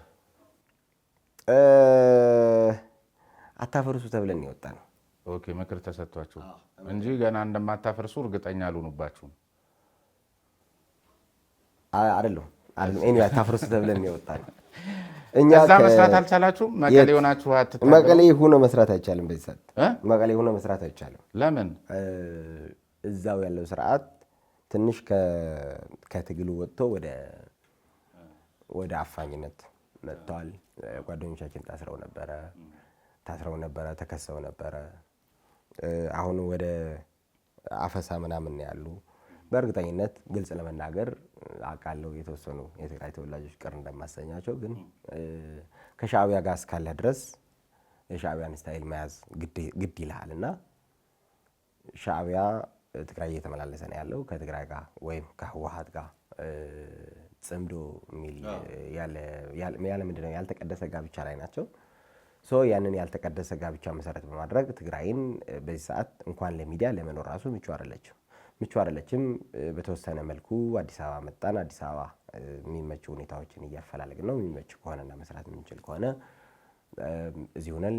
አታፍርሱ ተብለን ነው የወጣነው። ኦኬ። ምክር ተሰጥቷችሁ እንጂ ገና እንደማታፈርሱ እርግጠኛ አልሆኑባችሁም? አይደለም። ኤኒዌይ አታፍርሱ ተብለን ነው የወጣነው። እዛ መስራት አልቻላችሁም? መቀሌ ሆናችሁ አትታገሉ? መቀሌ ሆኖ መስራት አይቻልም። በዚህ ሰዓት መቀሌ ሆኖ መስራት አይቻልም። ለምን? እዛው ያለው ስርዓት ትንሽ ከትግሉ ወጥቶ ወደ አፋኝነት መጥተዋል። ጓደኞቻችን ታስረው ነበረ፣ ተከሰው ነበረ። አሁን ወደ አፈሳ ምናምን ያሉ። በእርግጠኝነት ግልጽ ለመናገር አውቃለሁ የተወሰኑ የትግራይ ተወላጆች ቅር እንደማሰኛቸው፣ ግን ከሻዕቢያ ጋር እስካለ ድረስ የሻዕቢያን ስታይል መያዝ ግድ ይልሃል እና ሻዕቢያ ትግራይ እየተመላለሰ ነው ያለው ከትግራይ ጋር ወይም ከህወሓት ጋር ጽምዶ የሚል ያለ ምንድን ነው ያልተቀደሰ ጋብቻ ላይ ናቸው። ያንን ያልተቀደሰ ጋብቻ መሰረት በማድረግ ትግራይን በዚህ ሰዓት እንኳን ለሚዲያ ለመኖር ራሱ ምቹ አይደለችም። በተወሰነ መልኩ አዲስ አበባ መጣን። አዲስ አበባ የሚመቹ ሁኔታዎችን እያፈላለግን ነው። የሚመች ከሆነና መስራት የምንችል ከሆነ እዚህ ሆነን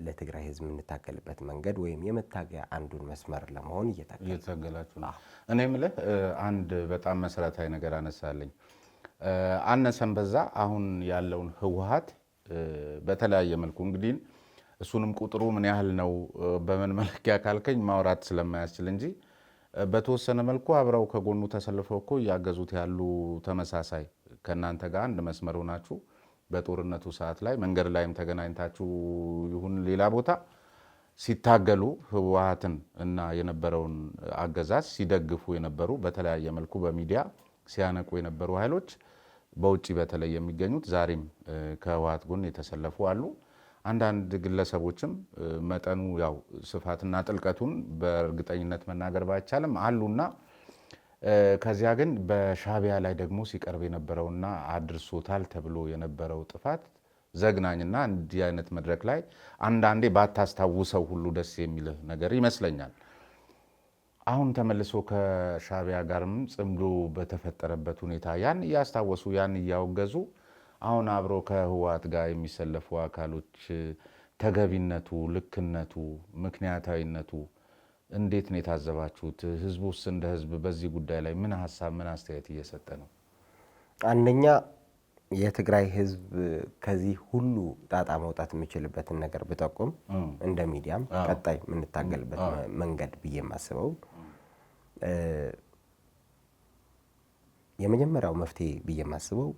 ለትግራይ ህዝብ የምንታገልበት መንገድ ወይም የመታገያ አንዱን መስመር ለመሆን እየታገላችሁ ነው። እኔ የምልህ አንድ በጣም መሰረታዊ ነገር አነሳለኝ። አነሰን በዛ አሁን ያለውን ህወሓት በተለያየ መልኩ እንግዲህ እሱንም ቁጥሩ ምን ያህል ነው በምን መለኪያ ካልከኝ ማውራት ስለማያስችል እንጂ በተወሰነ መልኩ አብረው ከጎኑ ተሰልፈው እኮ እያገዙት ያሉ ተመሳሳይ ከእናንተ ጋር አንድ መስመር ሆናችሁ በጦርነቱ ሰዓት ላይ መንገድ ላይም ተገናኝታችሁ ይሁን ሌላ ቦታ ሲታገሉ ህወሓትን እና የነበረውን አገዛዝ ሲደግፉ የነበሩ በተለያየ መልኩ በሚዲያ ሲያነቁ የነበሩ ኃይሎች በውጪ በተለይ የሚገኙት ዛሬም ከህወሓት ጎን የተሰለፉ አሉ። አንዳንድ ግለሰቦችም መጠኑ ያው ስፋትና ጥልቀቱን በእርግጠኝነት መናገር ባይቻልም አሉና ከዚያ ግን በሻዕቢያ ላይ ደግሞ ሲቀርብ የነበረውና አድርሶታል ተብሎ የነበረው ጥፋት ዘግናኝና እንዲህ አይነት መድረክ ላይ አንዳንዴ ባታስታውሰው ሁሉ ደስ የሚልህ ነገር ይመስለኛል። አሁን ተመልሶ ከሻዕቢያ ጋርም ጽምዶ በተፈጠረበት ሁኔታ ያን እያስታወሱ ያን እያወገዙ አሁን አብሮ ከህወሓት ጋር የሚሰለፉ አካሎች ተገቢነቱ፣ ልክነቱ፣ ምክንያታዊነቱ እንዴት ነው የታዘባችሁት? ህዝቡስ እንደ ህዝብ በዚህ ጉዳይ ላይ ምን ሀሳብ ምን አስተያየት እየሰጠ ነው? አንደኛ የትግራይ ህዝብ ከዚህ ሁሉ ጣጣ መውጣት የሚችልበትን ነገር ብጠቁም እንደ ሚዲያም ቀጣይ የምንታገልበት መንገድ ብዬ የማስበው የመጀመሪያው መፍትሄ ብዬ የማስበው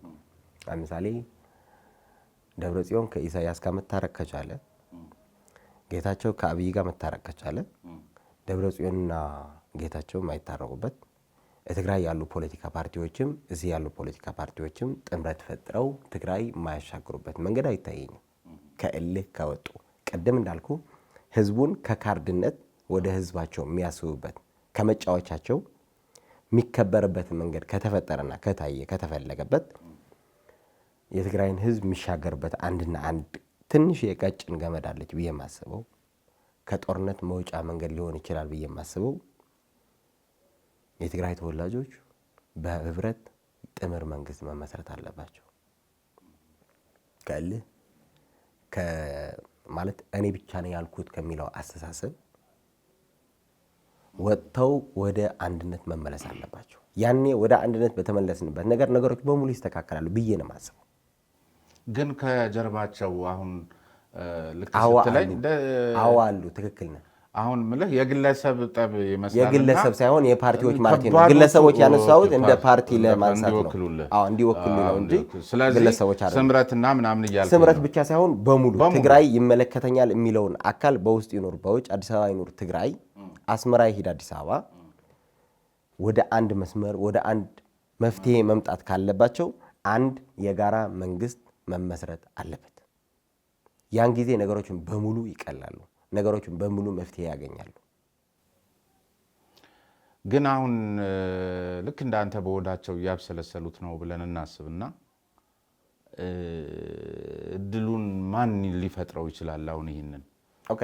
ለምሳሌ ደብረጽዮን ከኢሳያስ ጋር መታረቅ ከቻለ፣ ጌታቸው ከአብይ ጋር መታረቅ ከቻለ፣ ደብረጽዮንና ጌታቸው የማይታረቁበት ትግራይ ያሉ ፖለቲካ ፓርቲዎችም እዚህ ያሉ ፖለቲካ ፓርቲዎችም ጥምረት ፈጥረው ትግራይ የማያሻግሩበት መንገድ አይታየኝም። ከእልህ ከወጡ ቅድም እንዳልኩ ህዝቡን ከካርድነት ወደ ህዝባቸው የሚያስቡበት ከመጫወቻቸው የሚከበርበትን መንገድ ከተፈጠረና ከታየ ከተፈለገበት የትግራይን ህዝብ የሚሻገርበት አንድና አንድ ትንሽ የቀጭን ገመድ አለች ብዬ የማስበው ከጦርነት መውጫ መንገድ ሊሆን ይችላል ብዬ የማስበው የትግራይ ተወላጆች በህብረት ጥምር መንግስት መመስረት አለባቸው። ከእልህ ማለት እኔ ብቻ ነኝ ያልኩት ከሚለው አስተሳሰብ ወጥተው ወደ አንድነት መመለስ አለባቸው። ያኔ ወደ አንድነት በተመለስንበት ነገሮች በሙሉ ይስተካከላሉ ብዬ ነው የማስበው። ግን ከጀርባቸው አሁን ልክ ስትለኝ አሉ። ትክክል ነህ። አሁን ምልህ የግለሰብ ጠብ ይመስላል። የግለሰብ ሳይሆን የፓርቲዎች ማለት ነው። ግለሰቦች ያነሳውት እንደ ፓርቲ ለማንሳት ነው። እንዲወክሉ ነው እንጂ ግለሰቦች አይደለም። ስምረትና ምናምን እያልኩ ስምረት ብቻ ሳይሆን በሙሉ ትግራይ ይመለከተኛል የሚለውን አካል በውስጥ ይኖር በውጭ አዲስ አበባ ይኖር ትግራይ አስመራ ይሄድ አዲስ አበባ ወደ አንድ መስመር ወደ አንድ መፍትሄ መምጣት ካለባቸው አንድ የጋራ መንግስት መመስረት አለበት። ያን ጊዜ ነገሮችን በሙሉ ይቀላሉ። ነገሮችን በሙሉ መፍትሄ ያገኛሉ። ግን አሁን ልክ እንዳንተ በወዳቸው እያብሰለሰሉት ነው ብለን እናስብና እድሉን ማን ሊፈጥረው ይችላል? አሁን ይህንን ኦኬ፣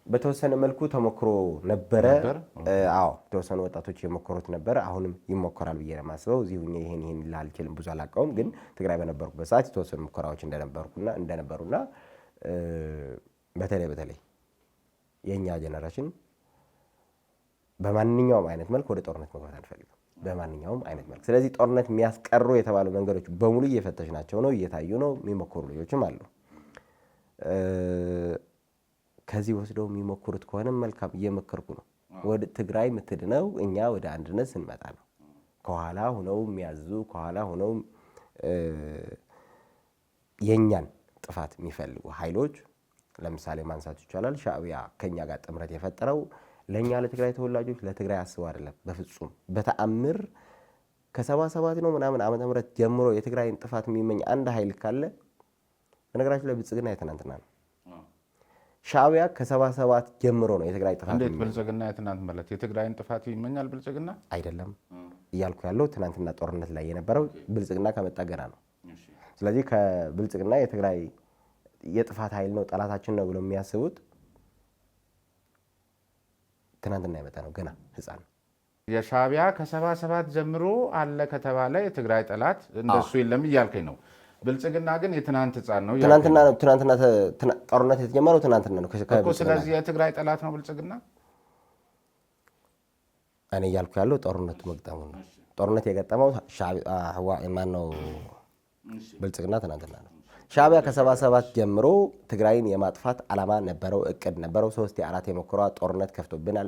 በተወሰነ መልኩ ተሞክሮ ነበረ። አዎ የተወሰኑ ወጣቶች የሞከሩት ነበረ። አሁንም ይሞከራል ብዬ ነው የማስበው። እዚሁ ይሄን ላልችልም ብዙ አላውቀውም። ግን ትግራይ በነበርኩበት ሰዓት የተወሰኑ ሙከራዎች እንደነበሩና በተለይ የኛ ጄነሬሽን በማንኛውም አይነት መልክ ወደ ጦርነት መግባት አንፈልግም። በማንኛውም አይነት መልክ። ስለዚህ ጦርነት የሚያስቀሩ የተባሉ መንገዶች በሙሉ እየፈተሽናቸው ነው፣ እየታዩ ነው። የሚሞክሩ ልጆችም አሉ። ከዚህ ወስደው የሚሞክሩት ከሆነ መልካም፣ እየመከርኩ ነው። ወደ ትግራይ የምትድነው እኛ ወደ አንድነት ስንመጣ ነው። ከኋላ ሆነው የሚያዙ ከኋላ ሆነው የኛን ጥፋት የሚፈልጉ ኃይሎች ለምሳሌ ማንሳት ይቻላል። ሻዕቢያ ከኛ ጋር ጥምረት የፈጠረው ለኛ ለትግራይ ተወላጆች ለትግራይ አስበው አይደለም። በፍጹም በተአምር ከ77 ነው ምናምን ዓመተ ምህረት ጀምሮ የትግራይን ጥፋት የሚመኝ አንድ ኃይል ካለ በነገራችን ላይ ብልጽግና የትናንትና ነው። ሻዕቢያ ከ77 ጀምሮ ነው የትግራይ ጥፋት። እንዴት ብልጽግና የትናንት ማለት የትግራይን ጥፋት ይመኛል? ብልጽግና አይደለም እያልኩ ያለው ትናንትና ጦርነት ላይ የነበረው ብልጽግና ከመጣ ገና ነው። ስለዚህ ከብልጽግና የትግራይ የጥፋት ኃይል ነው ጠላታችን ነው ብሎ የሚያስቡት ትናንትና የመጣ ነው፣ ገና ህፃን። የሻዕቢያ ከ77 ጀምሮ አለ ከተባለ የትግራይ ጠላት እንደሱ የለም እያልከኝ ነው። ብልጽግና ግን የትናንት ህፃን ነው። ትናንትና ጦርነት የተጀመረው ትናንትና ነው እኮ። ስለዚህ የትግራይ ጠላት ነው ብልጽግና። እኔ እያልኩ ያለው ጦርነቱ መግጠሙ ነው። ጦርነት የገጠመው ማነው? ብልጽግና ትናንትና ነው። ሻዕቢያ ከ77 ጀምሮ ትግራይን የማጥፋት ዓላማ ነበረው፣ እቅድ ነበረው። 3 4 የሞከሯ ጦርነት ከፍቶብናል፣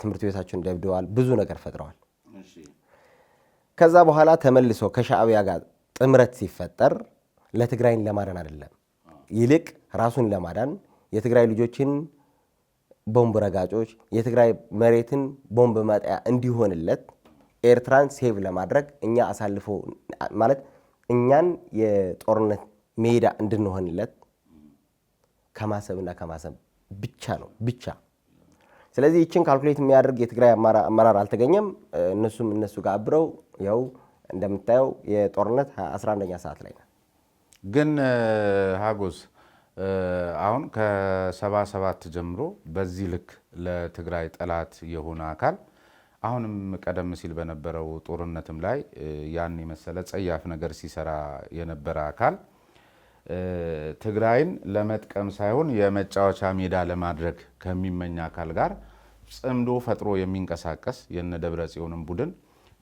ትምህርት ቤታችን ደብድበዋል፣ ብዙ ነገር ፈጥረዋል። ከዛ በኋላ ተመልሶ ከሻዕቢያ ጋር ጥምረት ሲፈጠር ለትግራይን ለማዳን አይደለም፣ ይልቅ ራሱን ለማዳን የትግራይ ልጆችን ቦምብ ረጋጮች፣ የትግራይ መሬትን ቦምብ ማጣያ እንዲሆንለት ኤርትራን ሴቭ ለማድረግ እኛ አሳልፎ ማለት እኛን የጦርነት ሜዳ እንድንሆንለት ከማሰብና ከማሰብ ብቻ ነው ብቻ። ስለዚህ ይችን ካልኩሌት የሚያደርግ የትግራይ አመራር አልተገኘም። እነሱ ጋር አብረው ያው እንደምታየው የጦርነት 11ኛ ሰዓት ላይ ነው። ግን ሀጎስ አሁን ከ77 ጀምሮ በዚህ ልክ ለትግራይ ጠላት የሆነ አካል አሁንም ቀደም ሲል በነበረው ጦርነትም ላይ ያን የመሰለ ጸያፍ ነገር ሲሰራ የነበረ አካል ትግራይን ለመጥቀም ሳይሆን የመጫወቻ ሜዳ ለማድረግ ከሚመኝ አካል ጋር ጽምዶ ፈጥሮ የሚንቀሳቀስ የነ ደብረጽዮንን ቡድን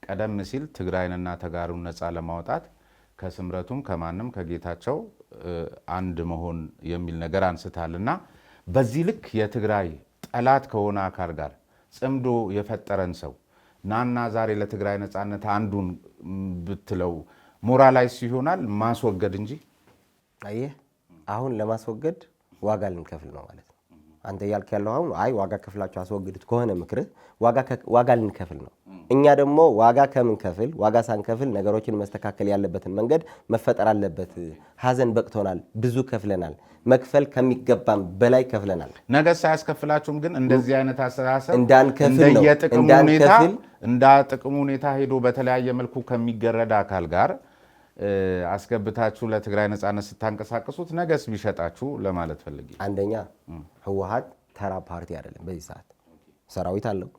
ቀደም ሲል ትግራይንና ተጋሩን ነፃ ለማውጣት ከስምረቱም ከማንም ከጌታቸው አንድ መሆን የሚል ነገር አንስታልና በዚህ ልክ የትግራይ ጠላት ከሆነ አካል ጋር ጽምዶ የፈጠረን ሰው ናና ዛሬ ለትግራይ ነፃነት አንዱን ብትለው ሞራላይዝ ይሆናል ማስወገድ እንጂ አየህ አሁን ለማስወገድ ዋጋ ልንከፍል ነው ማለት ነው። አንተ ያልክ ያለው አሁን አይ ዋጋ ከፍላችሁ አስወግዱት ከሆነ ምክርህ ዋጋ ልንከፍል ነው። እኛ ደግሞ ዋጋ ከምንከፍል ዋጋ ሳንከፍል ነገሮችን መስተካከል ያለበትን መንገድ መፈጠር አለበት። ሀዘን በቅቶናል፣ ብዙ ከፍለናል፣ መክፈል ከሚገባም በላይ ከፍለናል። ነገ ሳያስከፍላችሁም ግን እንደዚህ አይነት አስተሳሰብ እንዳንከፍል ነው እንዳጥቅሙ ሁኔታ ሄዶ በተለያየ መልኩ ከሚገረዳ አካል ጋር አስገብታችሁ ለትግራይ ነፃነት ስታንቀሳቀሱት ነገስ ቢሸጣችሁ ለማለት ፈልጌ። አንደኛ ህወሓት ተራ ፓርቲ አይደለም። በዚህ ሰዓት ሰራዊት አለው።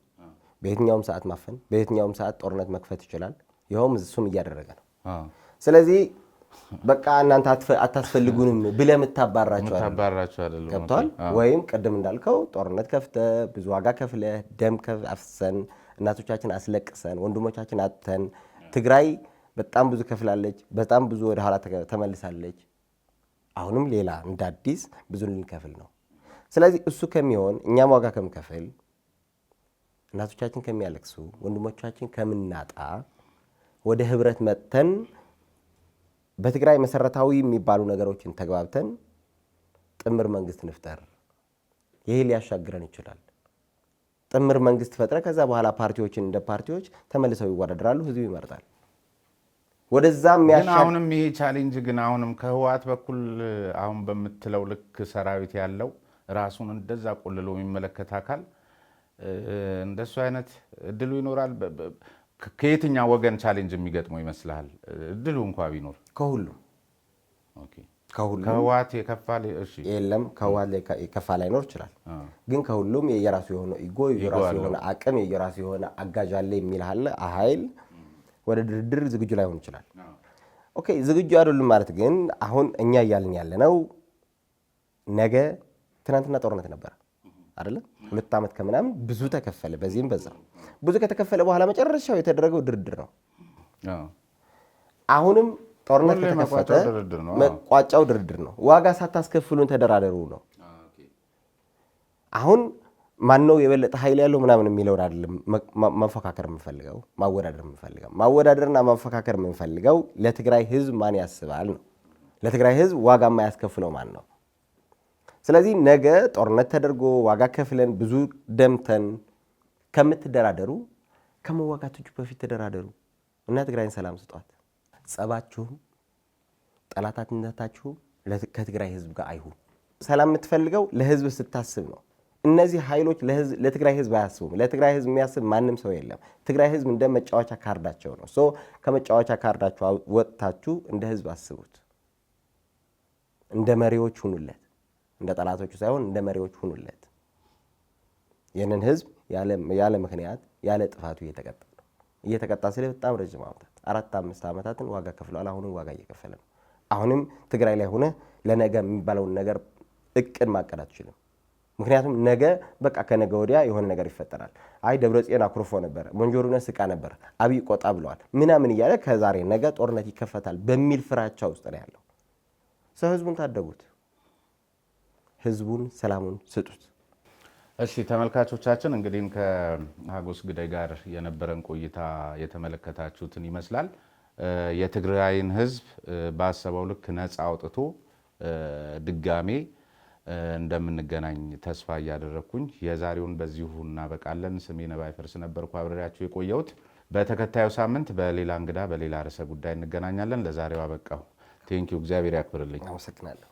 በየትኛውም ሰዓት ማፈን፣ በየትኛውም ሰዓት ጦርነት መክፈት ይችላል። ይኸውም እሱም እያደረገ ነው። ስለዚህ በቃ እናንተ አታስፈልጉንም ብለህ የምታባራቸው አይደለም። ገብቷል ወይም ቅድም እንዳልከው ጦርነት ከፍተህ ብዙ ዋጋ ከፍለህ ደም አፍሰን እናቶቻችን አስለቅሰን ወንድሞቻችን አጥተን ትግራይ በጣም ብዙ ከፍላለች፣ በጣም ብዙ ወደ ኋላ ተመልሳለች። አሁንም ሌላ እንደ አዲስ ብዙ ልንከፍል ነው። ስለዚህ እሱ ከሚሆን እኛም ዋጋ ከምከፍል እናቶቻችን ከሚያለቅሱ ወንድሞቻችን ከምናጣ ወደ ህብረት መጥተን በትግራይ መሰረታዊ የሚባሉ ነገሮችን ተግባብተን ጥምር መንግስት ንፍጠር። ይሄ ሊያሻግረን ይችላል። ጥምር መንግስት ፈጥረ ከዛ በኋላ ፓርቲዎችን እንደ ፓርቲዎች ተመልሰው ይወዳደራሉ፣ ህዝብ ይመርጣል። ወደዛም አሁንም ይሄ ቻሌንጅ ግን አሁንም ከህወሓት በኩል አሁን በምትለው ልክ ሰራዊት ያለው ራሱን እንደዛ ቆልሎ የሚመለከት አካል እንደሱ አይነት እድሉ ይኖራል። ከየትኛው ወገን ቻሌንጅ የሚገጥመው ይመስልሃል? እድሉ እንኳ ቢኖር ከሁሉም ከህወሓት የከፋ የለም። ከህወሓት የከፋ ላይኖር ይችላል። ግን ከሁሉም የየራሱ የሆነ ኢጎ፣ የየራሱ የሆነ አቅም፣ የየራሱ የሆነ አጋዥ አለ የሚል አለ ኃይል ወደ ድርድር ዝግጁ ላይሆን ይችላል። ኦኬ ዝግጁ አይደሉም ማለት ግን አሁን እኛ እያልን ያለነው ነገ ትናንትና ጦርነት ነበር አይደለ? 2 ዓመት ከምናምን ብዙ ተከፈለ። በዚህም በዛ ብዙ ከተከፈለ በኋላ መጨረሻው የተደረገው ድርድር ነው። አሁንም ጦርነት ከተከፈተ መቋጫው ድርድር ነው። ዋጋ ሳታስከፍሉን ተደራደሩ ነው። አሁን ማነው የበለጠ ኃይል ያለው ምናምን የሚለውን አይደለም መፎካከር የምንፈልገው፣ ማወዳደርና መፎካከር የምንፈልገው ለትግራይ ህዝብ ማን ያስባል ነው። ለትግራይ ህዝብ ዋጋ የማያስከፍለው ማን ነው? ስለዚህ ነገ ጦርነት ተደርጎ ዋጋ ከፍለን ብዙ ደምተን ከምትደራደሩ ከመዋጋቶቹ በፊት ተደራደሩ እና ትግራይን ሰላም ስጧት። ጸባችሁም ጠላታነታችሁም ከትግራይ ህዝብ ጋር አይሁን። ሰላም የምትፈልገው ለህዝብ ስታስብ ነው። እነዚህ ኃይሎች ለትግራይ ህዝብ አያስቡም። ለትግራይ ህዝብ የሚያስብ ማንም ሰው የለም። ትግራይ ህዝብ እንደ መጫወቻ ካርዳቸው ነው። ከመጫወቻ ካርዳቸው ወጥታችሁ እንደ ህዝብ አስቡት። እንደ መሪዎች ሁኑለት። እንደ ጠላቶቹ ሳይሆን እንደ መሪዎች ሁኑለት። ይህንን ህዝብ ያለ ምክንያት ያለ ጥፋቱ እየተቀጣ ስለ በጣም ረጅም ዓመታት 4-5 ዓመታትን ዋጋ ከፍለዋል። አሁንም ዋጋ እየከፈለ ነው። አሁንም ትግራይ ላይ ሆነ ለነገ የሚባለውን ነገር እቅድ ማቀድ አትችልም። ምክንያቱም ነገ በቃ ከነገ ወዲያ የሆነ ነገር ይፈጠራል። አይ ደብረጽዮን አኩርፎ ነበር፣ ሞንጆሪኖ ስቃ ነበር፣ አብይ ቆጣ ብለዋል ምናምን እያለ ከዛሬ ነገ ጦርነት ይከፈታል በሚል ፍራቻ ውስጥ ነው ያለው ሰው። ህዝቡን ታደጉት፣ ህዝቡን ሰላሙን ስጡት። እሺ ተመልካቾቻችን እንግዲህ ከሀጎስ ግዳይ ጋር የነበረን ቆይታ የተመለከታችሁትን ይመስላል። የትግራይን ህዝብ ባሰበው ልክ ነፃ አውጥቶ ድጋሜ እንደምንገናኝ ተስፋ እያደረኩኝ የዛሬውን በዚሁ እናበቃለን። ስሜ ነባይ ፈርስ ነበርኩ አብሬያችሁ የቆየሁት። በተከታዩ ሳምንት በሌላ እንግዳ በሌላ ርዕሰ ጉዳይ እንገናኛለን። ለዛሬው አበቃሁ። ቴንኪው። እግዚአብሔር ያክብርልኝ። አመሰግናለሁ።